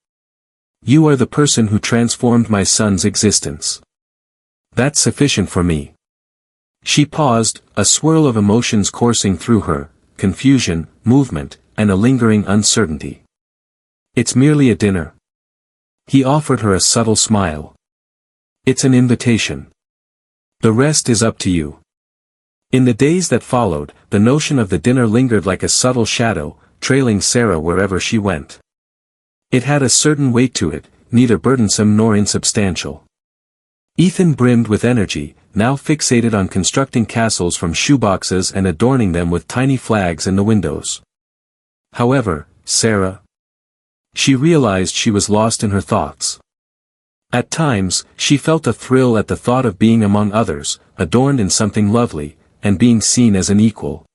You are the person who transformed my son's existence. That's sufficient for me. She paused, a swirl of emotions coursing through her, confusion, movement, and a lingering uncertainty. It's merely a dinner. He offered her a subtle smile. It's an invitation. The rest is up to you. In the days that followed, the notion of the dinner lingered like a subtle shadow, trailing Sarah wherever she went. It had a certain weight to it, neither burdensome nor insubstantial. Ethan brimmed with energy, now fixated on constructing castles from shoeboxes and adorning them with tiny flags in the windows. However, Sarah. She realized she was lost in her thoughts. At times, she felt a thrill at the thought of being among others, adorned in something lovely, and being seen as an equal.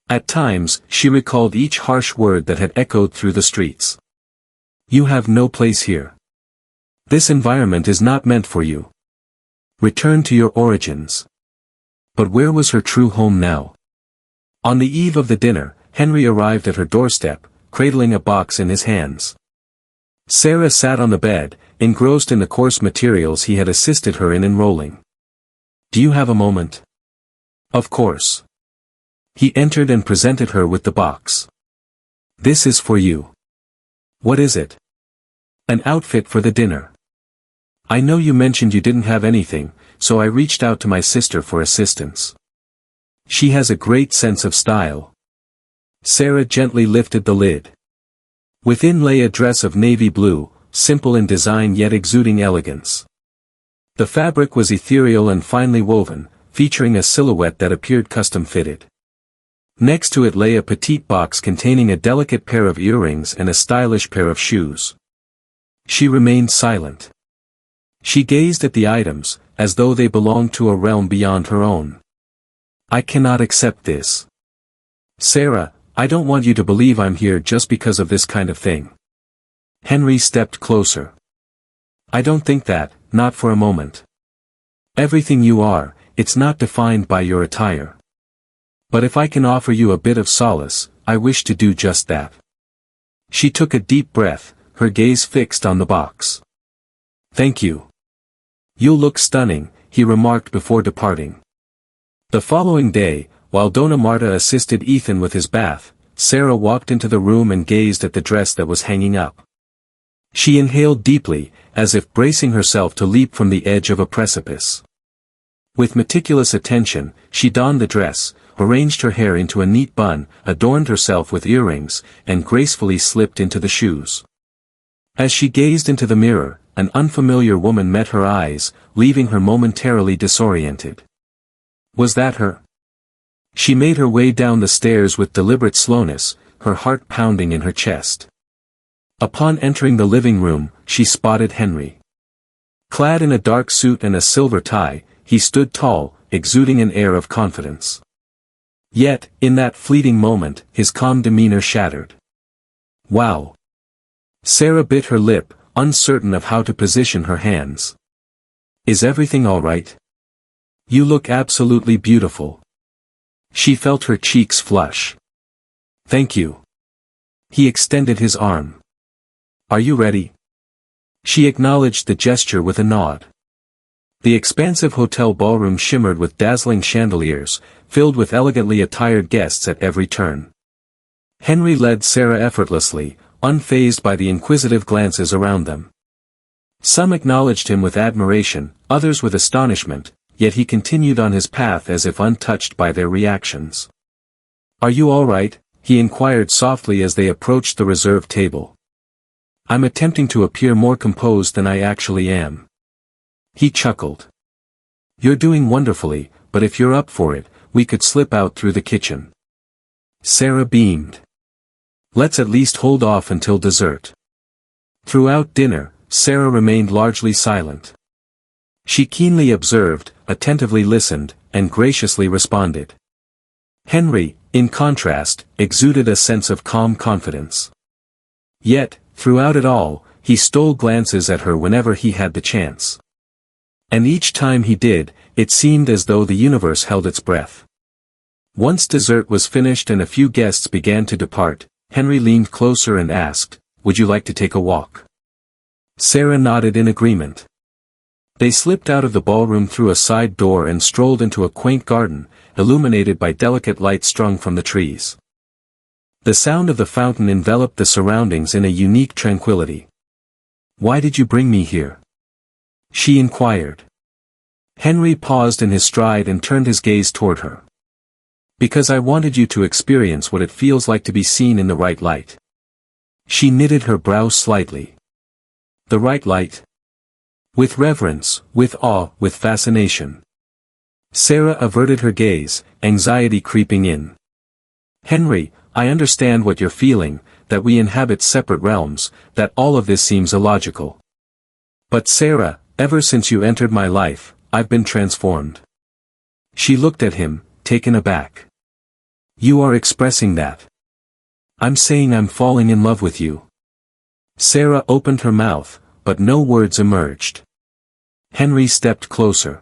At times, she recalled each harsh word that had echoed through the streets. You have no place here. This environment is not meant for you. Return to your origins. But where was her true home now? On the eve of the dinner, Henry arrived at her doorstep, cradling a box in his hands. Sarah sat on the bed, engrossed in the coarse materials he had assisted her in enrolling. Do you have a moment? Of course. He entered and presented her with the box. This is for you. What is it? An outfit for the dinner. I know you mentioned you didn't have anything, so I reached out to my sister for assistance. She has a great sense of style. Sarah gently lifted the lid. Within lay a dress of navy blue, simple in design yet exuding elegance. The fabric was ethereal and finely woven, featuring a silhouette that appeared custom-fitted. Next to it lay a petite box containing a delicate pair of earrings and a stylish pair of shoes. She remained silent. She gazed at the items, as though they belonged to a realm beyond her own. I cannot accept this. Sarah, I don't want you to believe I'm here just because of this kind of thing. Henry stepped closer. I don't think that, not for a moment. Everything you are, it's not defined by your attire. But if I can offer you a bit of solace, I wish to do just that. She took a deep breath, her gaze fixed on the box. Thank you. You'll look stunning, he remarked before departing. The following day, while Donna Marta assisted Ethan with his bath, Sarah walked into the room and gazed at the dress that was hanging up. She inhaled deeply, as if bracing herself to leap from the edge of a precipice. With meticulous attention, she donned the dress, arranged her hair into a neat bun, adorned herself with earrings, and gracefully slipped into the shoes. As she gazed into the mirror, an unfamiliar woman met her eyes, leaving her momentarily disoriented. Was that her? She made her way down the stairs with deliberate slowness, her heart pounding in her chest. Upon entering the living room, she spotted Henry. Clad in a dark suit and a silver tie, he stood tall, exuding an air of confidence. Yet, in that fleeting moment, his calm demeanor shattered. Wow! Sarah bit her lip, uncertain of how to position her hands. Is everything all right? You look absolutely beautiful. She felt her cheeks flush. Thank you. He extended his arm. "Are you ready?" She acknowledged the gesture with a nod. The expansive hotel ballroom shimmered with dazzling chandeliers, filled with elegantly attired guests at every turn. Henry led Sarah effortlessly, unfazed by the inquisitive glances around them. Some acknowledged him with admiration, others with astonishment, yet he continued on his path as if untouched by their reactions. "Are you all right?" he inquired softly as they approached the reserved table. "I'm attempting to appear more composed than I actually am." He chuckled. "You're doing wonderfully, but if you're up for it, we could slip out through the kitchen." Sarah beamed. "Let's at least hold off until dessert." Throughout dinner, Sarah remained largely silent. She keenly observed, attentively listened, and graciously responded. Henry, in contrast, exuded a sense of calm confidence. Yet, throughout it all, he stole glances at her whenever he had the chance. And each time he did, it seemed as though the universe held its breath. Once dessert was finished and a few guests began to depart, Henry leaned closer and asked, "Would you like to take a walk?" Sarah nodded in agreement. They slipped out of the ballroom through a side door and strolled into a quaint garden, illuminated by delicate light strung from the trees. The sound of the fountain enveloped the surroundings in a unique tranquility. "Why did you bring me here?" she inquired. Henry paused in his stride and turned his gaze toward her. "Because I wanted you to experience what it feels like to be seen in the right light." She knitted her brows slightly. "The right light?" With reverence, with awe, with fascination. Sarah averted her gaze, anxiety creeping in. "Henry, I understand what you're feeling, that we inhabit separate realms, that all of this seems illogical. But Sarah, ever since you entered my life, I've been transformed." She looked at him, taken aback. "You are expressing that." "I'm saying I'm falling in love with you." Sarah opened her mouth, but no words emerged. Henry stepped closer.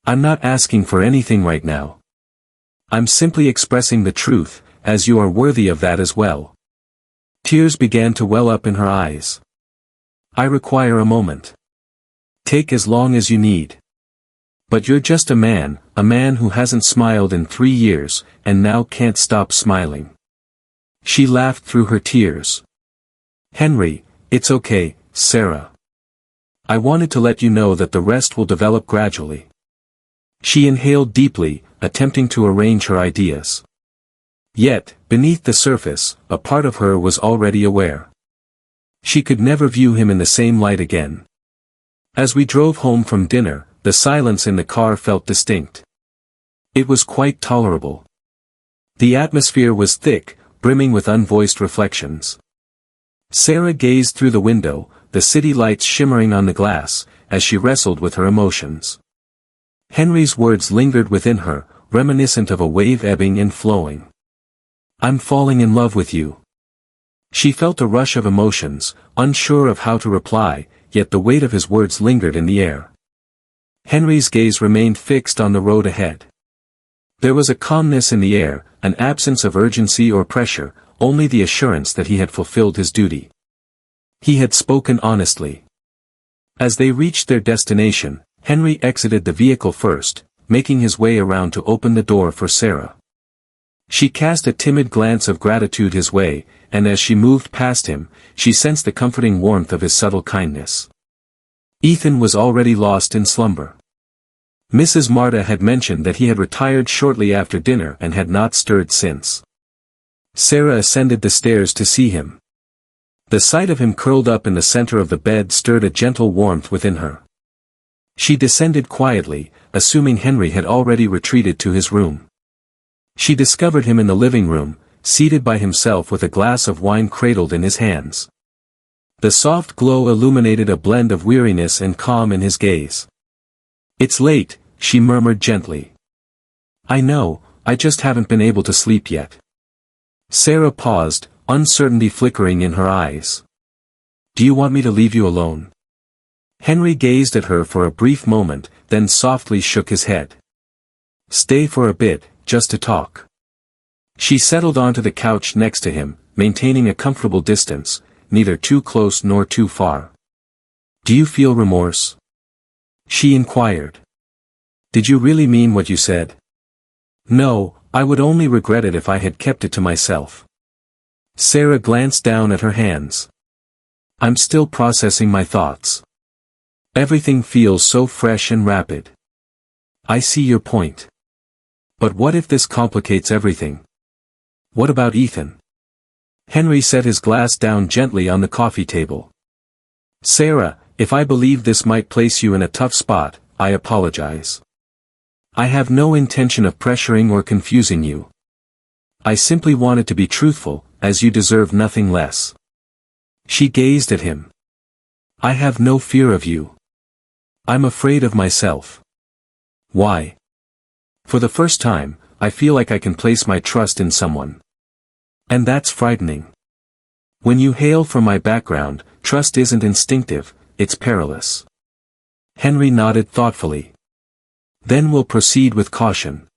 "I'm not asking for anything right now. I'm simply expressing the truth, as you are worthy of that as well." Tears began to well up in her eyes. "I require a moment. Take as long as you need. But you're just a man who hasn't smiled in 3 years, and now can't stop smiling." She laughed through her tears. "Henry, it's okay, Sarah. I wanted to let you know that the rest will develop gradually." She inhaled deeply, attempting to arrange her ideas. Yet, beneath the surface, a part of her was already aware. She could never view him in the same light again. As we drove home from dinner, the silence in the car felt distinct. It was quite tolerable. The atmosphere was thick, brimming with unvoiced reflections. Sarah gazed through the window, the city lights shimmering on the glass, as she wrestled with her emotions. Henry's words lingered within her, reminiscent of a wave ebbing and flowing. "I'm falling in love with you." She felt a rush of emotions, unsure of how to reply, yet the weight of his words lingered in the air. Henry's gaze remained fixed on the road ahead. There was a calmness in the air, an absence of urgency or pressure, only the assurance that he had fulfilled his duty. He had spoken honestly. As they reached their destination, Henry exited the vehicle first, making his way around to open the door for Sarah. She cast a timid glance of gratitude his way, and as she moved past him, she sensed the comforting warmth of his subtle kindness. Ethan was already lost in slumber. Mrs. Marta had mentioned that he had retired shortly after dinner and had not stirred since. Sarah ascended the stairs to see him. The sight of him curled up in the center of the bed stirred a gentle warmth within her. She descended quietly, assuming Henry had already retreated to his room. She discovered him in the living room, seated by himself with a glass of wine cradled in his hands. The soft glow illuminated a blend of weariness and calm in his gaze. "It's late," she murmured gently. "I know, I just haven't been able to sleep yet." Sarah paused, uncertainty flickering in her eyes. "Do you want me to leave you alone?" Henry gazed at her for a brief moment, then softly shook his head. "Stay for a bit, just to talk." She settled onto the couch next to him, maintaining a comfortable distance, neither too close nor too far. "Do you feel remorse?" she inquired. "Did you really mean what you said?" "No, I would only regret it if I had kept it to myself." Sarah glanced down at her hands. "I'm still processing my thoughts. Everything feels so fresh and rapid." "I see your point. But what if this complicates everything? What about Ethan?" Henry set his glass down gently on the coffee table. "Sarah, if I believe this might place you in a tough spot, I apologize. I have no intention of pressuring or confusing you. I simply wanted to be truthful, as you deserve nothing less." She gazed at him. "I have no fear of you. I'm afraid of myself." "Why?" "For the first time, I feel like I can place my trust in someone. And that's frightening. When you hail from my background, trust isn't instinctive, it's perilous." Henry nodded thoughtfully. "Then we'll proceed with caution.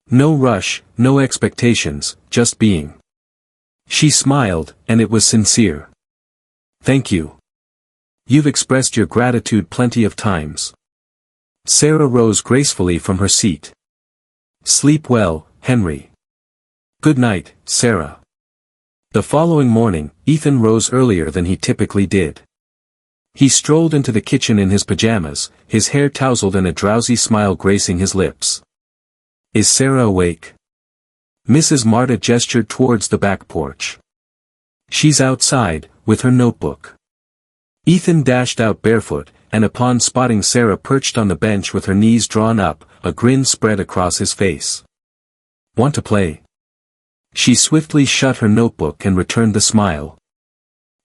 No rush, no expectations, just being." She smiled, and it was sincere. "Thank you. You've expressed your gratitude plenty of times." Sarah rose gracefully from her seat. "Sleep well, Henry." "Good night, Sarah." The following morning, Ethan rose earlier than he typically did. He strolled into the kitchen in his pajamas, his hair tousled and a drowsy smile gracing his lips. "Is Sarah awake?" Mrs. Marta gestured towards the back porch. "She's outside, with her notebook." Ethan dashed out barefoot, and upon spotting Sarah perched on the bench with her knees drawn up, a grin spread across his face. "Want to play?" She swiftly shut her notebook and returned the smile.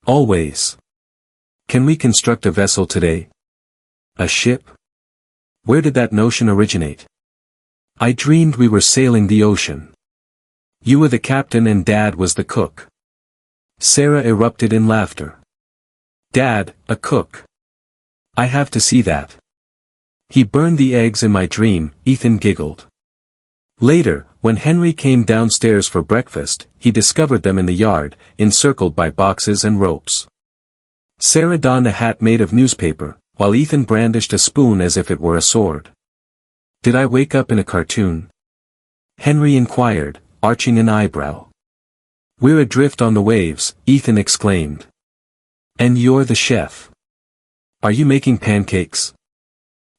"Always." "Can we construct a vessel today?" "A ship? Where did that notion originate?" "I dreamed we were sailing the ocean. You were the captain and Dad was the cook." Sarah erupted in laughter. "Dad, a cook? I have to see that." "He burned the eggs in my dream," Ethan giggled. Later, when Henry came downstairs for breakfast, he discovered them in the yard, encircled by boxes and ropes. Sarah donned a hat made of newspaper, while Ethan brandished a spoon as if it were a sword. "Did I wake up in a cartoon?" Henry inquired, arching an eyebrow. "We're adrift on the waves," Ethan exclaimed. "And you're the chef. Are you making pancakes?"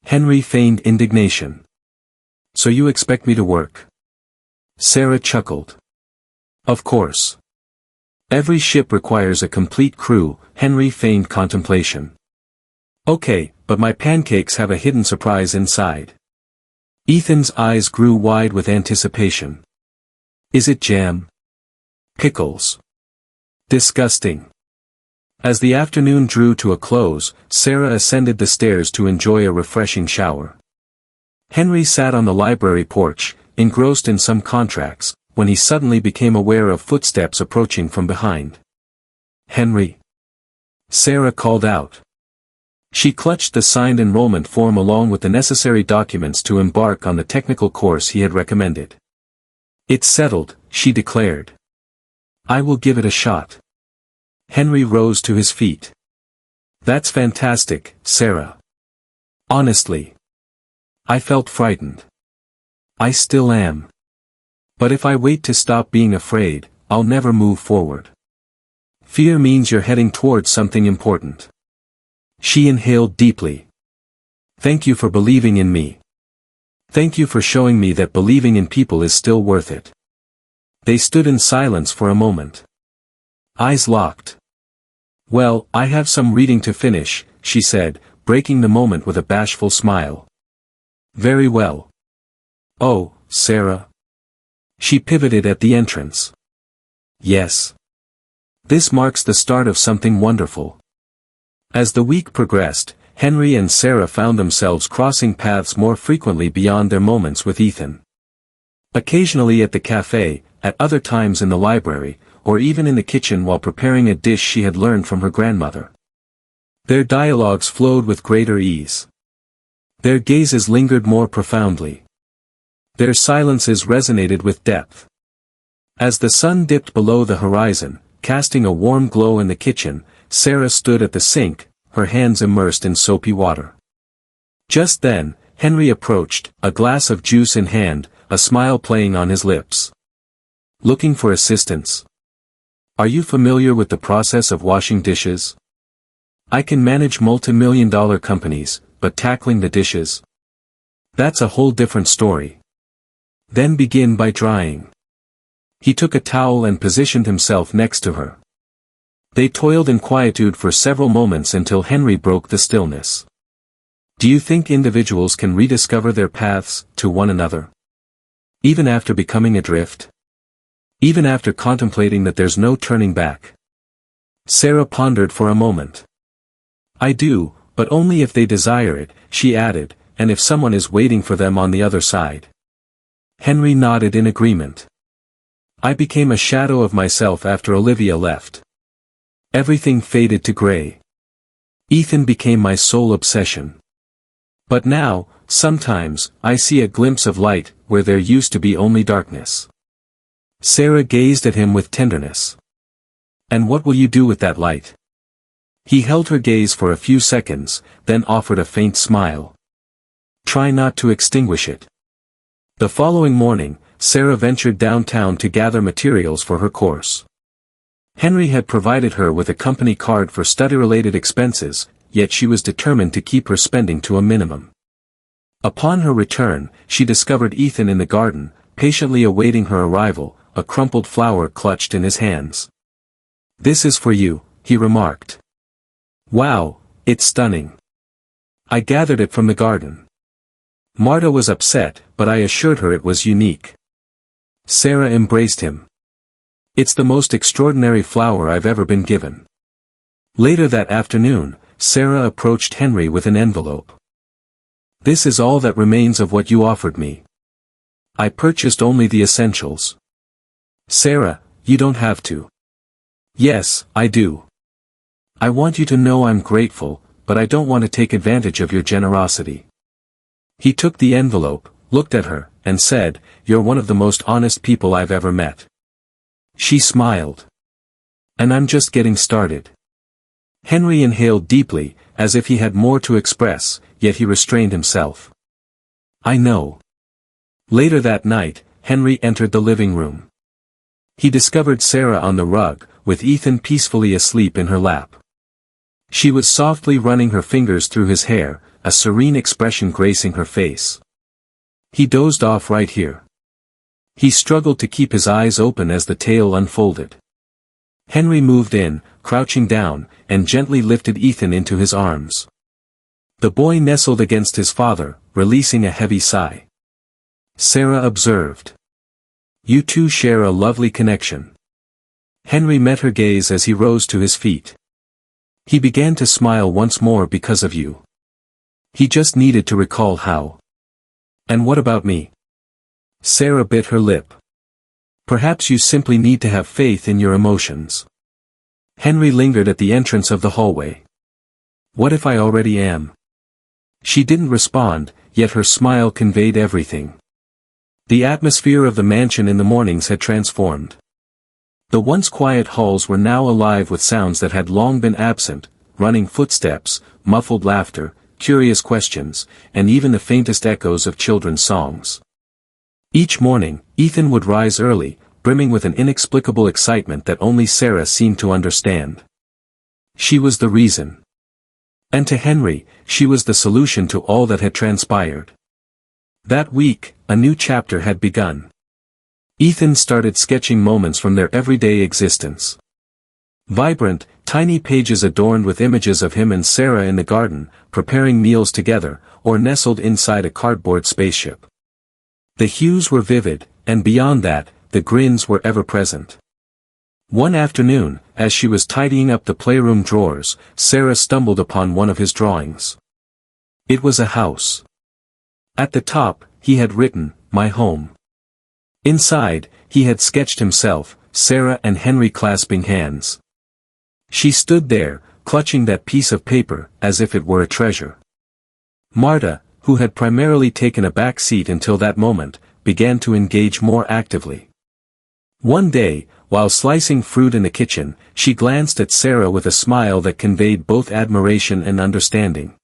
Henry feigned indignation. "So you expect me to work?" Sarah chuckled. "Of course. Every ship requires a complete crew," Henry feigned contemplation. "Okay, but my pancakes have a hidden surprise inside." Ethan's eyes grew wide with anticipation. "Is it jam? Pickles? Disgusting." As the afternoon drew to a close, Sarah ascended the stairs to enjoy a refreshing shower. Henry sat on the library porch, engrossed in some contracts, when he suddenly became aware of footsteps approaching from behind. "Henry!" Sarah called out. She clutched the signed enrollment form along with the necessary documents to embark on the technical course he had recommended. "It's settled," she declared. "I will give it a shot." Henry rose to his feet. "That's fantastic, Sarah. Honestly. I felt frightened. I still am. But if I wait to stop being afraid, I'll never move forward. Fear means you're heading towards something important." She inhaled deeply. "Thank you for believing in me. Thank you for showing me that believing in people is still worth it." They stood in silence for a moment. Eyes locked. "Well, I have some reading to finish," she said, breaking the moment with a bashful smile. "Very well. Oh, Sarah." She pivoted at the entrance. "Yes. This marks the start of something wonderful." As the week progressed, Henry and Sarah found themselves crossing paths more frequently beyond their moments with Ethan. Occasionally at the cafe, at other times in the library, or even in the kitchen while preparing a dish she had learned from her grandmother. Their dialogues flowed with greater ease. Their gazes lingered more profoundly. Their silences resonated with depth. As the sun dipped below the horizon, casting a warm glow in the kitchen, Sarah stood at the sink, her hands immersed in soapy water. Just then, Henry approached, a glass of juice in hand, a smile playing on his lips. Looking for assistance? Are you familiar with the process of washing dishes? I can manage multi-million-dollar companies, but tackling the dishes? That's a whole different story. Then begin by drying. He took a towel and positioned himself next to her. They toiled in quietude for several moments until Henry broke the stillness. Do you think individuals can rediscover their paths to one another? Even after becoming adrift? Even after contemplating that there's no turning back? Sarah pondered for a moment. I do, but only if they desire it, she added, and if someone is waiting for them on the other side. Henry nodded in agreement. I became a shadow of myself after Olivia left. Everything faded to gray. Ethan became my sole obsession. But now, sometimes, I see a glimpse of light, where there used to be only darkness. Sarah gazed at him with tenderness. And what will you do with that light? He held her gaze for a few seconds, then offered a faint smile. Try not to extinguish it. The following morning, Sarah ventured downtown to gather materials for her course. Henry had provided her with a company card for study-related expenses, yet she was determined to keep her spending to a minimum. Upon her return, she discovered Ethan in the garden, patiently awaiting her arrival, a crumpled flower clutched in his hands. This is for you, he remarked. Wow, it's stunning. I gathered it from the garden. Marta was upset, but I assured her it was unique. Sarah embraced him. It's the most extraordinary flower I've ever been given. Later that afternoon, Sarah approached Henry with an envelope. This is all that remains of what you offered me. I purchased only the essentials. Sarah, you don't have to. Yes, I do. I want you to know I'm grateful, but I don't want to take advantage of your generosity. He took the envelope, looked at her, and said, You're one of the most honest people I've ever met. She smiled. And I'm just getting started. Henry inhaled deeply, as if he had more to express, yet he restrained himself. I know. Later that night, Henry entered the living room. He discovered Sarah on the rug, with Ethan peacefully asleep in her lap. She was softly running her fingers through his hair, a serene expression gracing her face. He dozed off right here. He struggled to keep his eyes open as the tale unfolded. Henry moved in, crouching down, and gently lifted Ethan into his arms. The boy nestled against his father, releasing a heavy sigh. Sarah observed. You two share a lovely connection. Henry met her gaze as he rose to his feet. He began to smile once more because of you. He just needed to recall how. And what about me? Sarah bit her lip. Perhaps you simply need to have faith in your emotions. Henry lingered at the entrance of the hallway. What if I already am? She didn't respond, yet her smile conveyed everything. The atmosphere of the mansion in the mornings had transformed. The once quiet halls were now alive with sounds that had long been absent, running footsteps, muffled laughter, curious questions, and even the faintest echoes of children's songs. Each morning, Ethan would rise early, brimming with an inexplicable excitement that only Sarah seemed to understand. She was the reason. And to Henry, she was the solution to all that had transpired. That week, a new chapter had begun. Ethan started sketching moments from their everyday existence. Vibrant, tiny pages adorned with images of him and Sarah in the garden, preparing meals together, or nestled inside a cardboard spaceship. The hues were vivid, and beyond that, the grins were ever present. One afternoon, as she was tidying up the playroom drawers, Sarah stumbled upon one of his drawings. It was a house. At the top, he had written, "My home." Inside, he had sketched himself, Sarah and Henry clasping hands. She stood there, clutching that piece of paper, as if it were a treasure. Marta, who had primarily taken a back seat until that moment, began to engage more actively. One day, while slicing fruit in the kitchen, she glanced at Sarah with a smile that conveyed both admiration and understanding.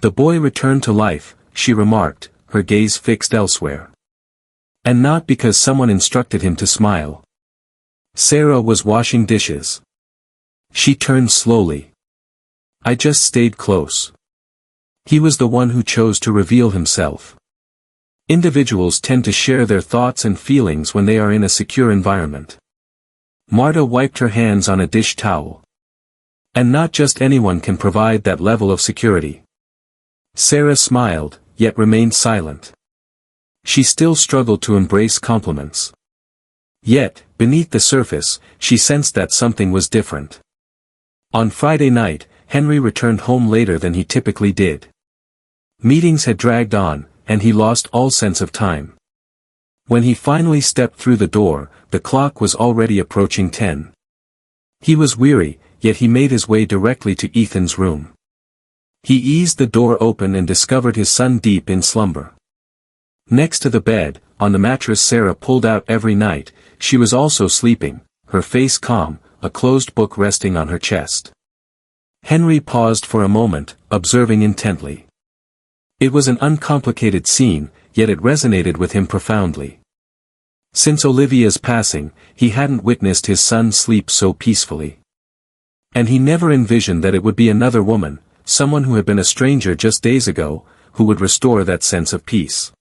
"The boy returned to life," she remarked, her gaze fixed elsewhere. And not because someone instructed him to smile. Sarah was washing dishes. She turned slowly. "I just stayed close." He was the one who chose to reveal himself. Individuals tend to share their thoughts and feelings when they are in a secure environment. Marta wiped her hands on a dish towel. And not just anyone can provide that level of security. Sarah smiled, yet remained silent. She still struggled to embrace compliments. Yet, beneath the surface, she sensed that something was different. On Friday night, Henry returned home later than he typically did. Meetings had dragged on, and he lost all sense of time. When he finally stepped through the door, the clock was already approaching 10. He was weary, yet he made his way directly to Ethan's room. He eased the door open and discovered his son deep in slumber. Next to the bed, on the mattress Sarah pulled out every night, she was also sleeping, her face calm, a closed book resting on her chest. Henry paused for a moment, observing intently. It was an uncomplicated scene, yet it resonated with him profoundly. Since Olivia's passing, he hadn't witnessed his son sleep so peacefully. And he never envisioned that it would be another woman, someone who had been a stranger just days ago, who would restore that sense of peace.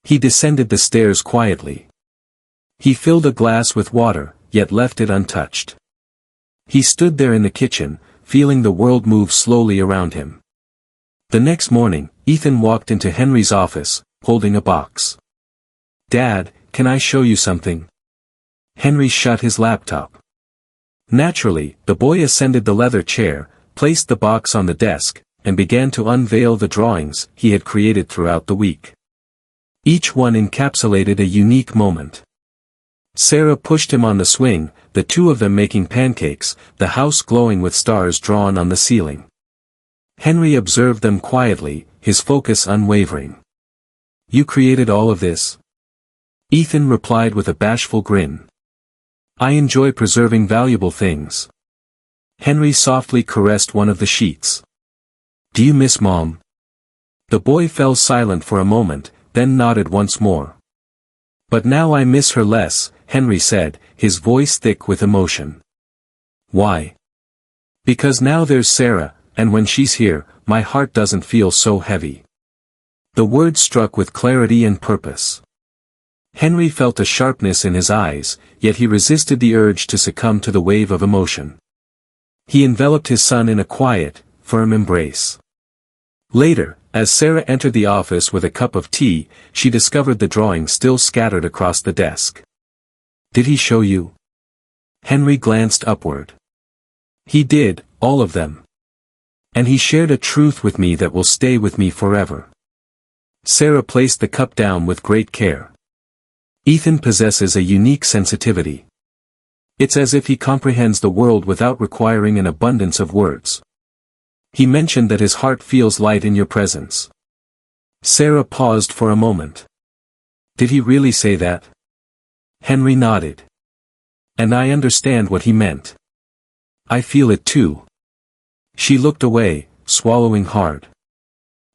He descended the stairs quietly. He filled a glass with water, yet left it untouched. He stood there in the kitchen, feeling the world move slowly around him. The next morning, Ethan walked into Henry's office, holding a box. "Dad, can I show you something?" Henry shut his laptop. Naturally, the boy ascended the leather chair, placed the box on the desk, and began to unveil the drawings he had created throughout the week. Each one encapsulated a unique moment. Sarah pushed him on the swing, the two of them making pancakes, the house glowing with stars drawn on the ceiling. Henry observed them quietly, his focus unwavering. "You created all of this?" Ethan replied with a bashful grin. "I enjoy preserving valuable things." Henry softly caressed one of the sheets. "Do you miss Mom?" The boy fell silent for a moment, then nodded once more. "But now I miss her less," Henry said, his voice thick with emotion. "Why?" "Because now there's Sarah, and when she's here, my heart doesn't feel so heavy." The words struck with clarity and purpose. Henry felt a sharpness in his eyes, yet he resisted the urge to succumb to the wave of emotion. He enveloped his son in a quiet, firm embrace. Later, as Sarah entered the office with a cup of tea, she discovered the drawings still scattered across the desk. "Did he show you?" Henry glanced upward. "He did, all of them. And he shared a truth with me that will stay with me forever." Sarah placed the cup down with great care. "Ethan possesses a unique sensitivity. It's as if he comprehends the world without requiring an abundance of words. He mentioned that his heart feels light in your presence." Sarah paused for a moment. "Did he really say that?" Henry nodded. "And I understand what he meant. I feel it too." She looked away, swallowing hard.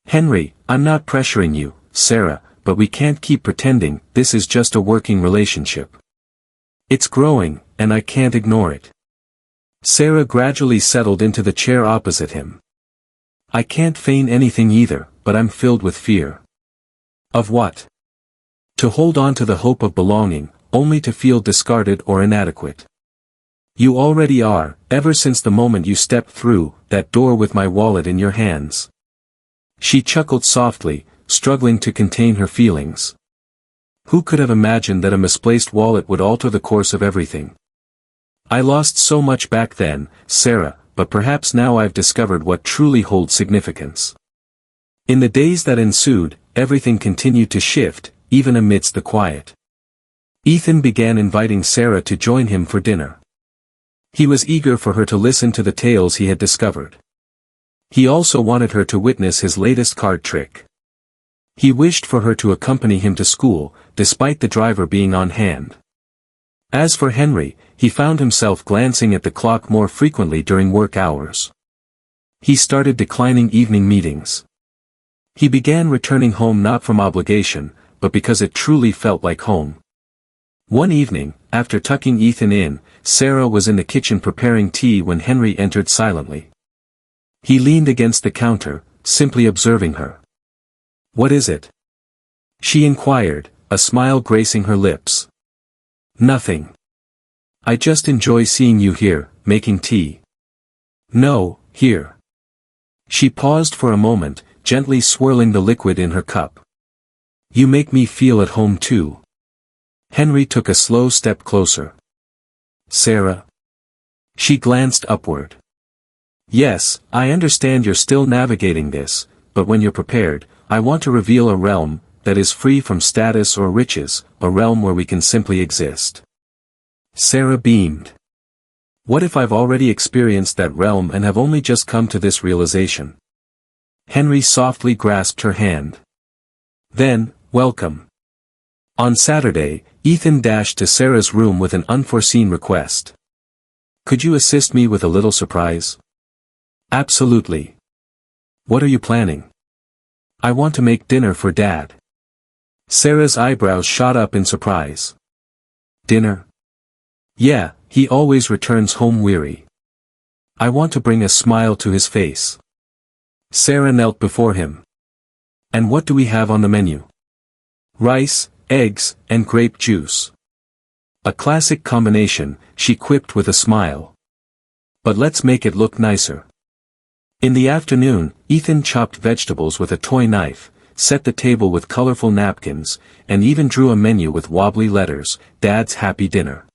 "Henry, I'm not pressuring you, Sarah, but we can't keep pretending this is just a working relationship. It's growing, and I can't ignore it." Sarah gradually settled into the chair opposite him. "I can't feign anything either, but I'm filled with fear." "Of what?" "To hold on to the hope of belonging, only to feel discarded or inadequate." "You already are, ever since the moment you stepped through that door with my wallet in your hands." She chuckled softly, struggling to contain her feelings. Who could have imagined that a misplaced wallet would alter the course of everything? "I lost so much back then, Sarah, but perhaps now I've discovered what truly holds significance." In the days that ensued, everything continued to shift, even amidst the quiet. Ethan began inviting Sarah to join him for dinner. He was eager for her to listen to the tales he had discovered. He also wanted her to witness his latest card trick. He wished for her to accompany him to school, despite the driver being on hand. As for Henry, he found himself glancing at the clock more frequently during work hours. He started declining evening meetings. He began returning home not from obligation, but because it truly felt like home. One evening, after tucking Ethan in, Sarah was in the kitchen preparing tea when Henry entered silently. He leaned against the counter, simply observing her. "What is it?" she inquired, a smile gracing her lips. "Nothing. I just enjoy seeing you here, making tea." "No, here." She paused for a moment, gently swirling the liquid in her cup. "You make me feel at home too." Henry took a slow step closer. "Sarah?" She glanced upward. "Yes, I understand you're still navigating this, but when you're prepared, I want to reveal a realm that is free from status or riches, a realm where we can simply exist." Sarah beamed. "What if I've already experienced that realm and have only just come to this realization?" Henry softly grasped her hand. "Then, welcome." On Saturday, Ethan dashed to Sarah's room with an unforeseen request. "Could you assist me with a little surprise?" "Absolutely." "What are you planning?" "I want to make dinner for Dad." Sarah's eyebrows shot up in surprise. "Dinner?" "Yeah, he always returns home weary. I want to bring a smile to his face." Sarah knelt before him. "And what do we have on the menu?" "Rice, eggs, and grape juice." "A classic combination," she quipped with a smile. "But let's make it look nicer." In the afternoon, Ethan chopped vegetables with a toy knife, set the table with colorful napkins, and even drew a menu with wobbly letters, "Dad's Happy Dinner."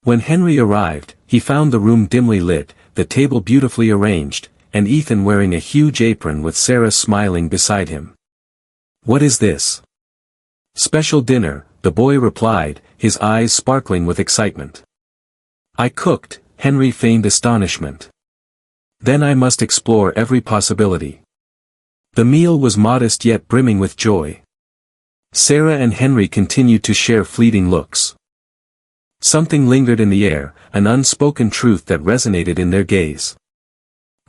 When Henry arrived, he found the room dimly lit, the table beautifully arranged, and Ethan wearing a huge apron with Sarah smiling beside him. "What is this?" "Special dinner," the boy replied, his eyes sparkling with excitement. "I cooked," Henry feigned astonishment. "Then I must explore every possibility." The meal was modest yet brimming with joy. Sarah and Henry continued to share fleeting looks. Something lingered in the air, an unspoken truth that resonated in their gaze.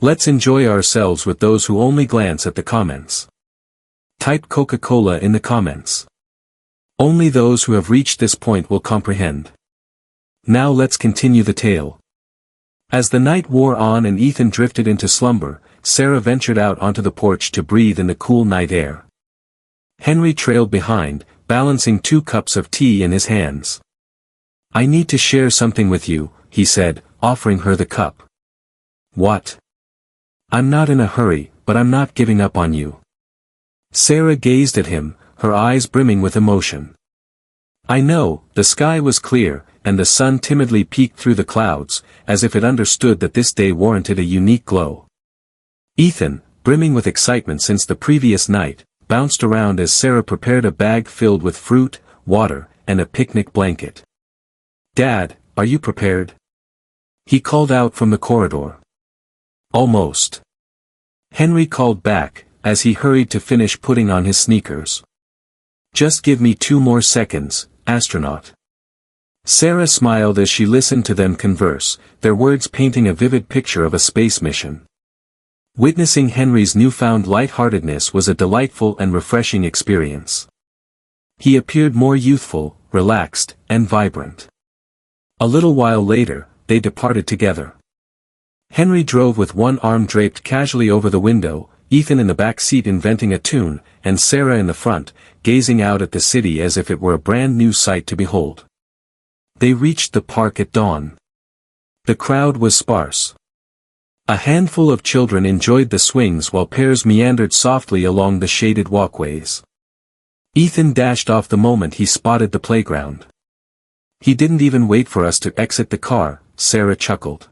Let's enjoy ourselves with those who only glance at the comments. Type Coca-Cola in the comments. Only those who have reached this point will comprehend. Now let's continue the tale. As the night wore on and Ethan drifted into slumber, Sarah ventured out onto the porch to breathe in the cool night air. Henry trailed behind, balancing 2 cups of tea in his hands. "I need to share something with you," he said, offering her the cup. "What?" "I'm not in a hurry, but I'm not giving up on you." Sarah gazed at him, her eyes brimming with emotion. "I know." The sky was clear, and the sun timidly peeked through the clouds, as if it understood that this day warranted a unique glow. Ethan, brimming with excitement since the previous night, bounced around as Sarah prepared a bag filled with fruit, water, and a picnic blanket. "Dad, are you prepared?" he called out from the corridor. "Almost." Henry called back, as he hurried to finish putting on his sneakers. "Just give me 2 more seconds, astronaut." Sarah smiled as she listened to them converse, their words painting a vivid picture of a space mission. Witnessing Henry's newfound lightheartedness was a delightful and refreshing experience. He appeared more youthful, relaxed, and vibrant. A little while later, they departed together. Henry drove with one arm draped casually over the window, Ethan in the back seat inventing a tune, and Sarah in the front, gazing out at the city as if it were a brand new sight to behold. They reached the park at dawn. The crowd was sparse. A handful of children enjoyed the swings while pairs meandered softly along the shaded walkways. Ethan dashed off the moment he spotted the playground. "He didn't even wait for us to exit the car," Sarah chuckled.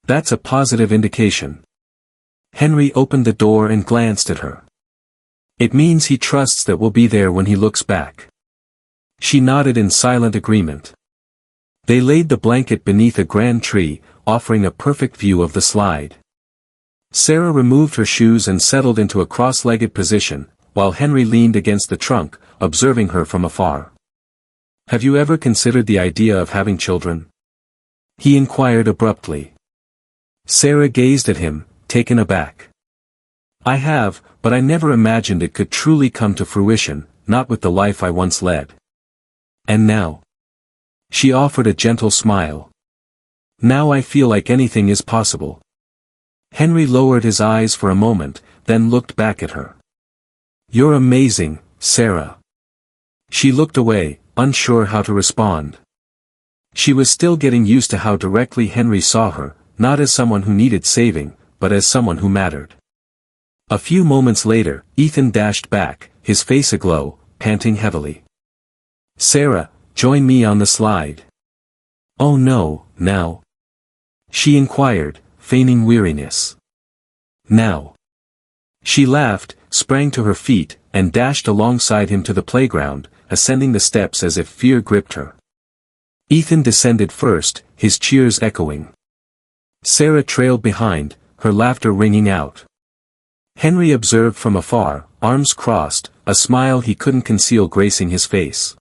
"That's a positive indication." Henry opened the door and glanced at her. "It means he trusts that we'll be there when he looks back." She nodded in silent agreement. They laid the blanket beneath a grand tree, offering a perfect view of the slide. Sarah removed her shoes and settled into a cross-legged position, while Henry leaned against the trunk, observing her from afar. Have you ever considered the idea of having children? He inquired abruptly. Sarah gazed at him, taken aback. I have, but I never imagined it could truly come to fruition, not with the life I once led. And now? She offered a gentle smile. Now I feel like anything is possible. Henry lowered his eyes for a moment, then looked back at her. You're amazing, Sarah. She looked away, unsure how to respond. She was still getting used to how directly Henry saw her, not as someone who needed saving, but as someone who mattered. A few moments later, Ethan dashed back, his face aglow, panting heavily. Sarah, join me on the slide. Oh no, now? She inquired, feigning weariness. Now. She laughed, sprang to her feet, and dashed alongside him to the playground, ascending the steps as if fear gripped her. Ethan descended first, his cheers echoing. Sarah trailed behind, her laughter ringing out. Henry observed from afar, arms crossed, a smile he couldn't conceal gracing his face.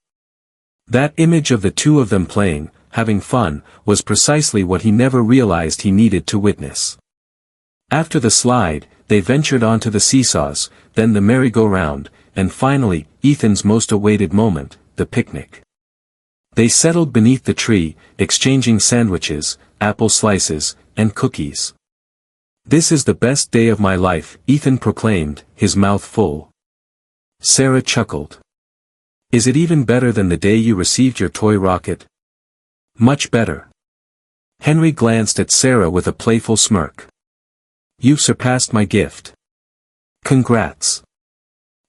That image of the two of them playing, having fun, was precisely what he never realized he needed to witness. After the slide, they ventured onto the seesaws, then the merry-go-round, and finally, Ethan's most awaited moment, the picnic. They settled beneath the tree, exchanging sandwiches, apple slices, and cookies. This is the best day of my life, Ethan proclaimed, his mouth full. Sarah chuckled. Is it even better than the day you received your toy rocket? Much better. Henry glanced at Sarah with a playful smirk. You've surpassed my gift. Congrats.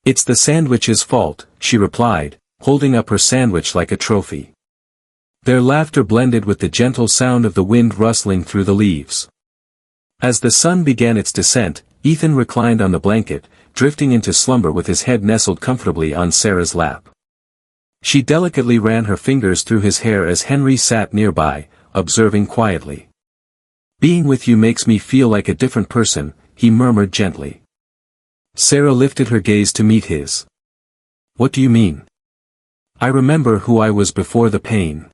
It's the sandwich's fault, she replied, holding up her sandwich like a trophy. Their laughter blended with the gentle sound of the wind rustling through the leaves. As the sun began its descent, Ethan reclined on the blanket, drifting into slumber with his head nestled comfortably on Sarah's lap. She delicately ran her fingers through his hair as Henry sat nearby, observing quietly. Being with you makes me feel like a different person, he murmured gently. Sarah lifted her gaze to meet his. What do you mean? I remember who I was before the pain.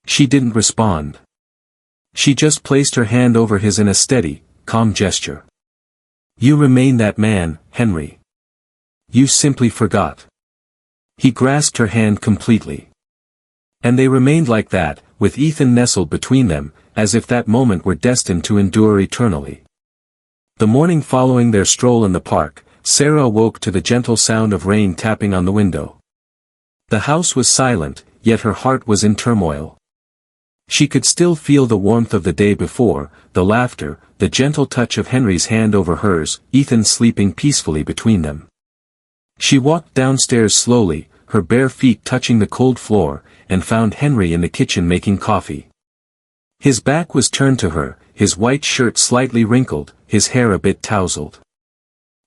She didn't respond. She just placed her hand over his in a steady, calm gesture. You remain that man, Henry. You simply forgot. He grasped her hand completely. And they remained like that, with Ethan nestled between them, as if that moment were destined to endure eternally. The morning following their stroll in the park, Sarah awoke to the gentle sound of rain tapping on the window. The house was silent, yet her heart was in turmoil. She could still feel the warmth of the day before, the laughter, the gentle touch of Henry's hand over hers, Ethan sleeping peacefully between them. She walked downstairs slowly, her bare feet touching the cold floor, and found Henry in the kitchen making coffee. His back was turned to her, his white shirt slightly wrinkled, his hair a bit tousled.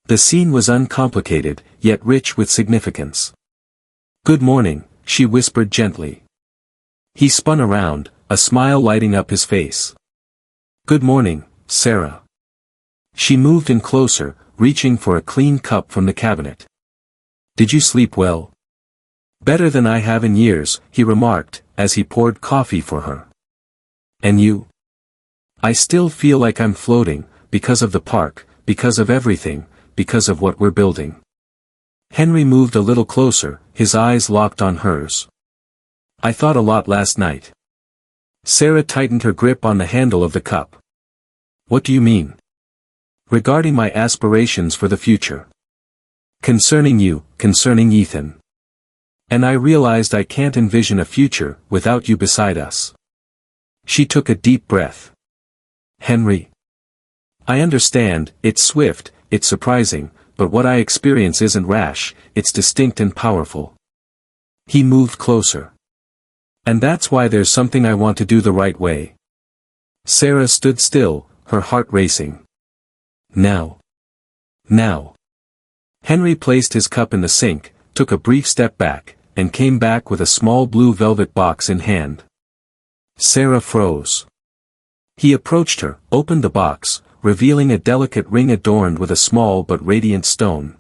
The scene was uncomplicated, yet rich with significance. Good morning, she whispered gently. He spun around, a smile lighting up his face. Good morning, Sarah. She moved in closer, reaching for a clean cup from the cabinet. Did you sleep well? Better than I have in years, he remarked, as he poured coffee for her. And you? I still feel like I'm floating, because of the park, because of everything, because of what we're building. Henry moved a little closer, his eyes locked on hers. I thought a lot last night. Sarah tightened her grip on the handle of the cup. What do you mean? Regarding my aspirations for the future. Concerning you, concerning Ethan. And I realized I can't envision a future without you beside us. She took a deep breath. Henry. I understand, it's swift, it's surprising, but what I experience isn't rash, it's distinct and powerful. He moved closer. And that's why there's something I want to do the right way. Sarah stood still, her heart racing. Now. Now. Henry placed his cup in the sink, took a brief step back, and came back with a small blue velvet box in hand. Sarah froze. He approached her, opened the box, revealing a delicate ring adorned with a small but radiant stone.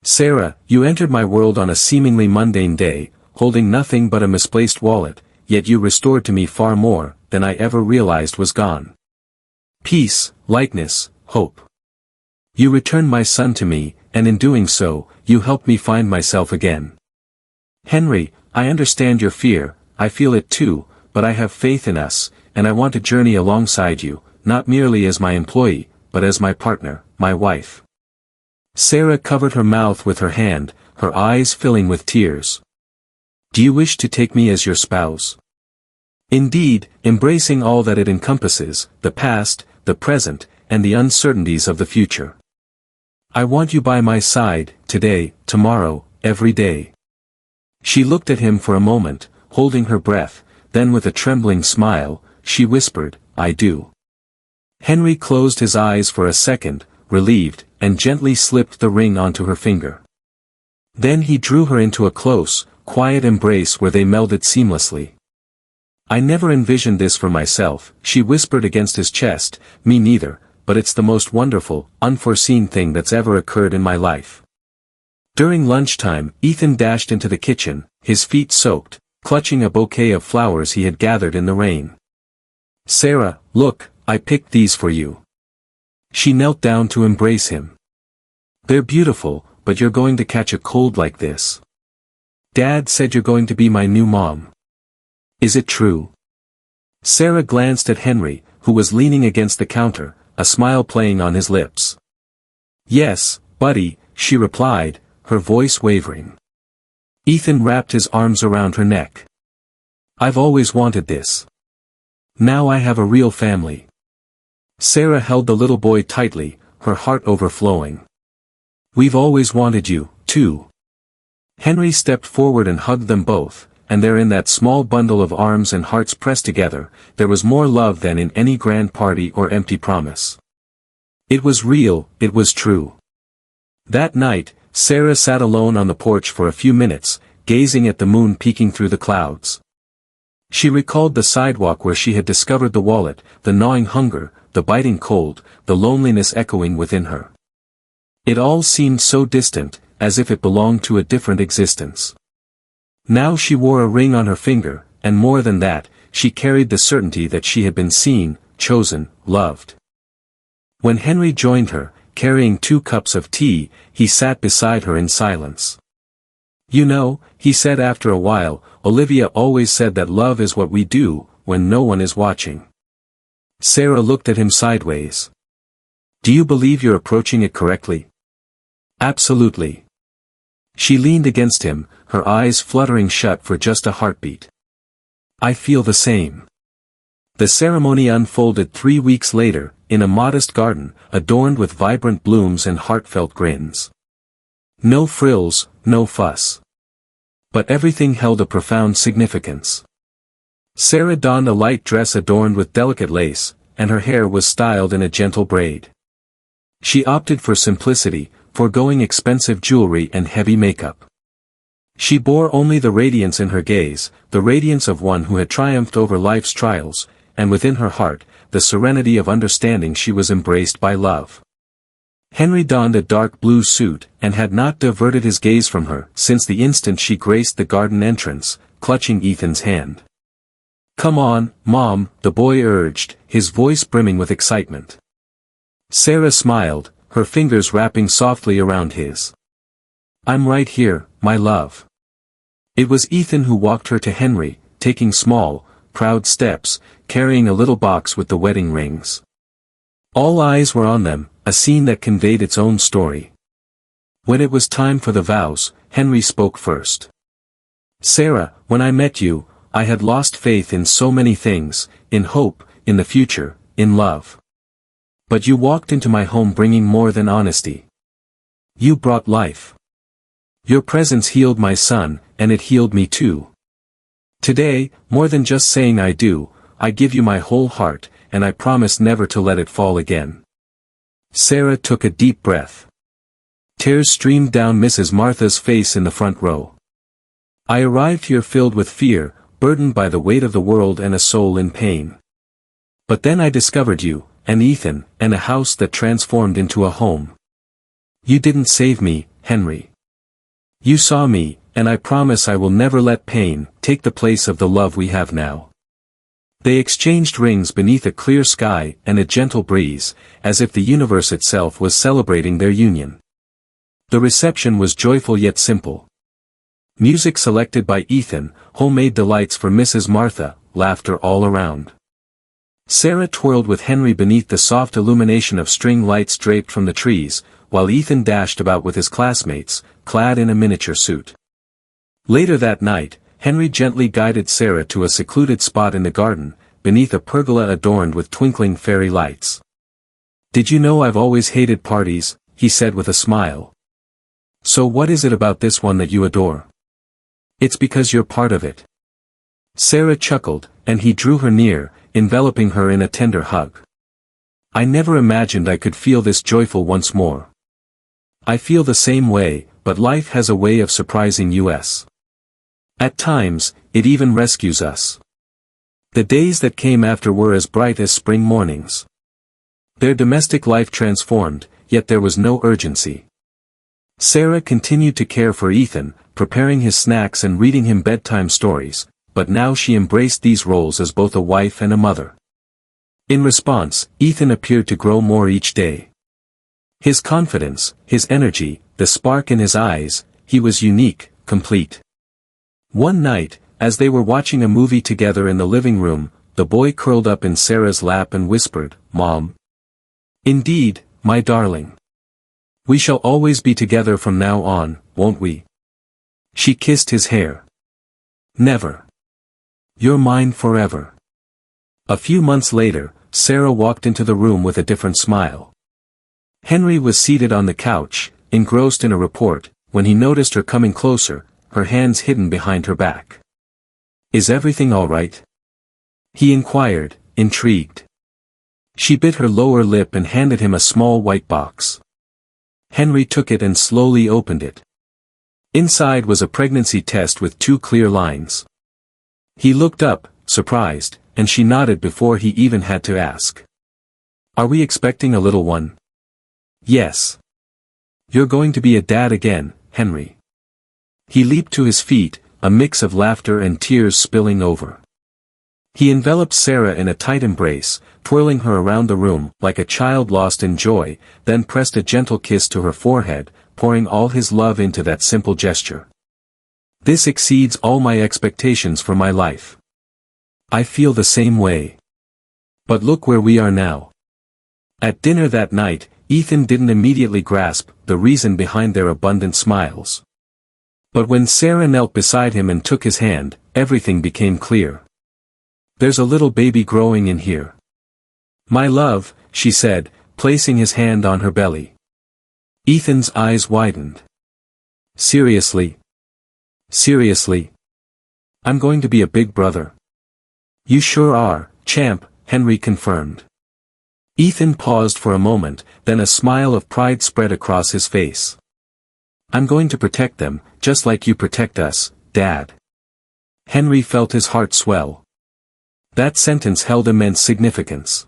Sarah, you entered my world on a seemingly mundane day, holding nothing but a misplaced wallet, yet you restored to me far more than I ever realized was gone. Peace, lightness, hope. You returned my son to me, and in doing so, you helped me find myself again. Henry, I understand your fear, I feel it too, but I have faith in us, and I want to journey alongside you, not merely as my employee, but as my partner, my wife. Sarah covered her mouth with her hand, her eyes filling with tears. Do you wish to take me as your spouse? Indeed, embracing all that it encompasses, the past, the present, and the uncertainties of the future. I want you by my side, today, tomorrow, every day. She looked at him for a moment, holding her breath, then with a trembling smile, she whispered, I do. Henry closed his eyes for a second, relieved, and gently slipped the ring onto her finger. Then he drew her into a close, quiet embrace where they melded seamlessly. I never envisioned this for myself, she whispered against his chest, me neither, but it's the most wonderful, unforeseen thing that's ever occurred in my life. During lunchtime, Ethan dashed into the kitchen, his feet soaked, clutching a bouquet of flowers he had gathered in the rain. Sarah, look, I picked these for you. She knelt down to embrace him. They're beautiful, but you're going to catch a cold like this. Dad said you're going to be my new mom. Is it true? Sarah glanced at Henry, who was leaning against the counter, a smile playing on his lips. Yes, buddy, she replied, her voice wavering. Ethan wrapped his arms around her neck. I've always wanted this. Now I have a real family. Sarah held the little boy tightly, her heart overflowing. We've always wanted you, too. Henry stepped forward and hugged them both, and there in that small bundle of arms and hearts pressed together, there was more love than in any grand party or empty promise. It was real, it was true. That night, Sarah sat alone on the porch for a few minutes, gazing at the moon peeking through the clouds. She recalled the sidewalk where she had discovered the wallet, the gnawing hunger, the biting cold, the loneliness echoing within her. It all seemed so distant, as if it belonged to a different existence. Now she wore a ring on her finger, and more than that, she carried the certainty that she had been seen, chosen, loved. When Henry joined her, carrying 2 cups of tea, he sat beside her in silence. You know, he said after a while, Olivia always said that love is what we do, when no one is watching. Sarah looked at him sideways. Do you believe you're approaching it correctly? Absolutely. She leaned against him, her eyes fluttering shut for just a heartbeat. I feel the same. The ceremony unfolded 3 weeks later, in a modest garden, adorned with vibrant blooms and heartfelt grins. No frills, no fuss. But everything held a profound significance. Sarah donned a light dress adorned with delicate lace, and her hair was styled in a gentle braid. She opted for simplicity, foregoing expensive jewelry and heavy makeup. She bore only the radiance in her gaze, the radiance of one who had triumphed over life's trials, and within her heart, the serenity of understanding she was embraced by love. Henry donned a dark blue suit, and had not diverted his gaze from her since the instant she graced the garden entrance, clutching Ethan's hand. Come on, Mom, the boy urged, his voice brimming with excitement. Sarah smiled, her fingers wrapping softly around his. I'm right here, my love. It was Ethan who walked her to Henry, taking small, proud steps, carrying a little box with the wedding rings. All eyes were on them, a scene that conveyed its own story. When it was time for the vows, Henry spoke first. Sarah, when I met you, I had lost faith in so many things, in hope, in the future, in love. But you walked into my home bringing more than honesty. You brought life. Your presence healed my son, and it healed me too. Today, more than just saying I do, I give you my whole heart, and I promise never to let it fall again. Sarah took a deep breath. Tears streamed down Mrs. Martha's face in the front row. I arrived here filled with fear, burdened by the weight of the world and a soul in pain. But then I discovered you, and Ethan, and a house that transformed into a home. You didn't save me, Henry. You saw me, and I promise I will never let pain take the place of the love we have now." They exchanged rings beneath a clear sky and a gentle breeze, as if the universe itself was celebrating their union. The reception was joyful yet simple. Music selected by Ethan, homemade delights for Mrs. Martha, laughter all around. Sarah twirled with Henry beneath the soft illumination of string lights draped from the trees, while Ethan dashed about with his classmates, clad in a miniature suit. Later that night, Henry gently guided Sarah to a secluded spot in the garden, beneath a pergola adorned with twinkling fairy lights. "Did you know I've always hated parties?" he said with a smile. "So what is it about this one that you adore?" "It's because you're part of it." Sarah chuckled, and he drew her near, enveloping her in a tender hug. "I never imagined I could feel this joyful once more." "I feel the same way, but life has a way of surprising us. At times, it even rescues us." The days that came after were as bright as spring mornings. Their domestic life transformed, yet there was no urgency. Sarah continued to care for Ethan, preparing his snacks and reading him bedtime stories, but now she embraced these roles as both a wife and a mother. In response, Ethan appeared to grow more each day. His confidence, his energy, the spark in his eyes, he was unique, complete. One night, as they were watching a movie together in the living room, the boy curled up in Sarah's lap and whispered, "Mom." "Indeed, my darling. We shall always be together from now on, won't we?" She kissed his hair. "Never. You're mine forever." A few months later, Sarah walked into the room with a different smile. Henry was seated on the couch, engrossed in a report, when he noticed her coming closer, her hands hidden behind her back. "Is everything all right?" he inquired, intrigued. She bit her lower lip and handed him a small white box. Henry took it and slowly opened it. Inside was a pregnancy test with 2 clear lines. He looked up, surprised, and she nodded before he even had to ask. "Are we expecting a little one?" "Yes. You're going to be a dad again, Henry." He leaped to his feet, a mix of laughter and tears spilling over. He enveloped Sarah in a tight embrace, twirling her around the room like a child lost in joy, then pressed a gentle kiss to her forehead, pouring all his love into that simple gesture. "This exceeds all my expectations for my life. I feel the same way. But look where we are now." At dinner that night, Ethan didn't immediately grasp the reason behind their abundant smiles. But when Sarah knelt beside him and took his hand, everything became clear. "There's a little baby growing in here, my love," she said, placing his hand on her belly. Ethan's eyes widened. "Seriously? Seriously? I'm going to be a big brother." "You sure are, champ," Henry confirmed. Ethan paused for a moment, then a smile of pride spread across his face. "I'm going to protect them, just like you protect us, Dad." Henry felt his heart swell. That sentence held immense significance.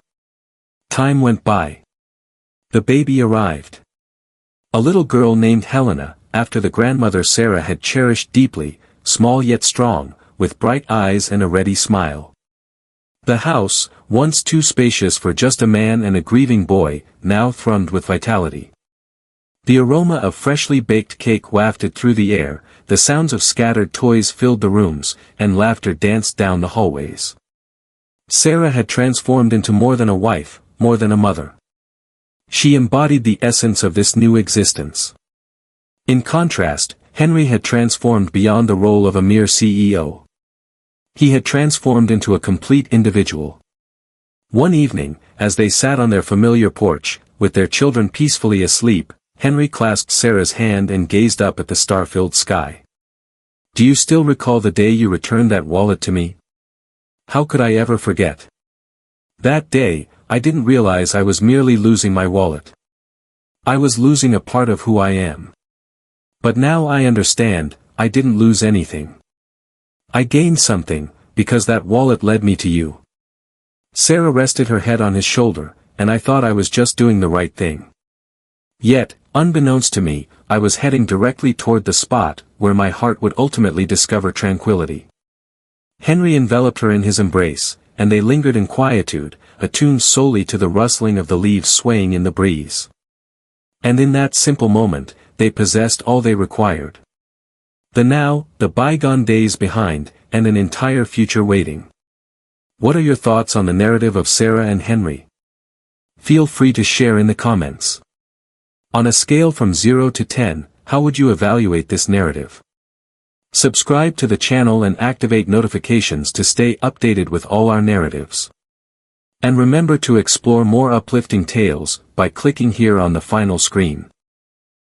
Time went by. The baby arrived. A little girl named Helena, after the grandmother Sarah had cherished deeply, small yet strong, with bright eyes and a ready smile. The house, once too spacious for just a man and a grieving boy, now thrummed with vitality. The aroma of freshly baked cake wafted through the air, the sounds of scattered toys filled the rooms, and laughter danced down the hallways. Sarah had transformed into more than a wife, more than a mother. She embodied the essence of this new existence. In contrast, Henry had transformed beyond the role of a mere CEO. He had transformed into a complete individual. One evening, as they sat on their familiar porch, with their children peacefully asleep, Henry clasped Sarah's hand and gazed up at the star-filled sky. "Do you still recall the day you returned that wallet to me? How could I ever forget? That day, I didn't realize I was merely losing my wallet. I was losing a part of who I am. But now I understand, I didn't lose anything. I gained something, because that wallet led me to you." Sarah rested her head on his shoulder, "and I thought I was just doing the right thing." Yet, unbeknownst to me, I was heading directly toward the spot where my heart would ultimately discover tranquility. Henry enveloped her in his embrace, and they lingered in quietude, attuned solely to the rustling of the leaves swaying in the breeze. And in that simple moment, they possessed all they required. The now, the bygone days behind, and an entire future waiting. What are your thoughts on the narrative of Sarah and Henry? Feel free to share in the comments. On a scale from 0 to 10, how would you evaluate this narrative? Subscribe to the channel and activate notifications to stay updated with all our narratives. And remember to explore more uplifting tales by clicking here on the final screen.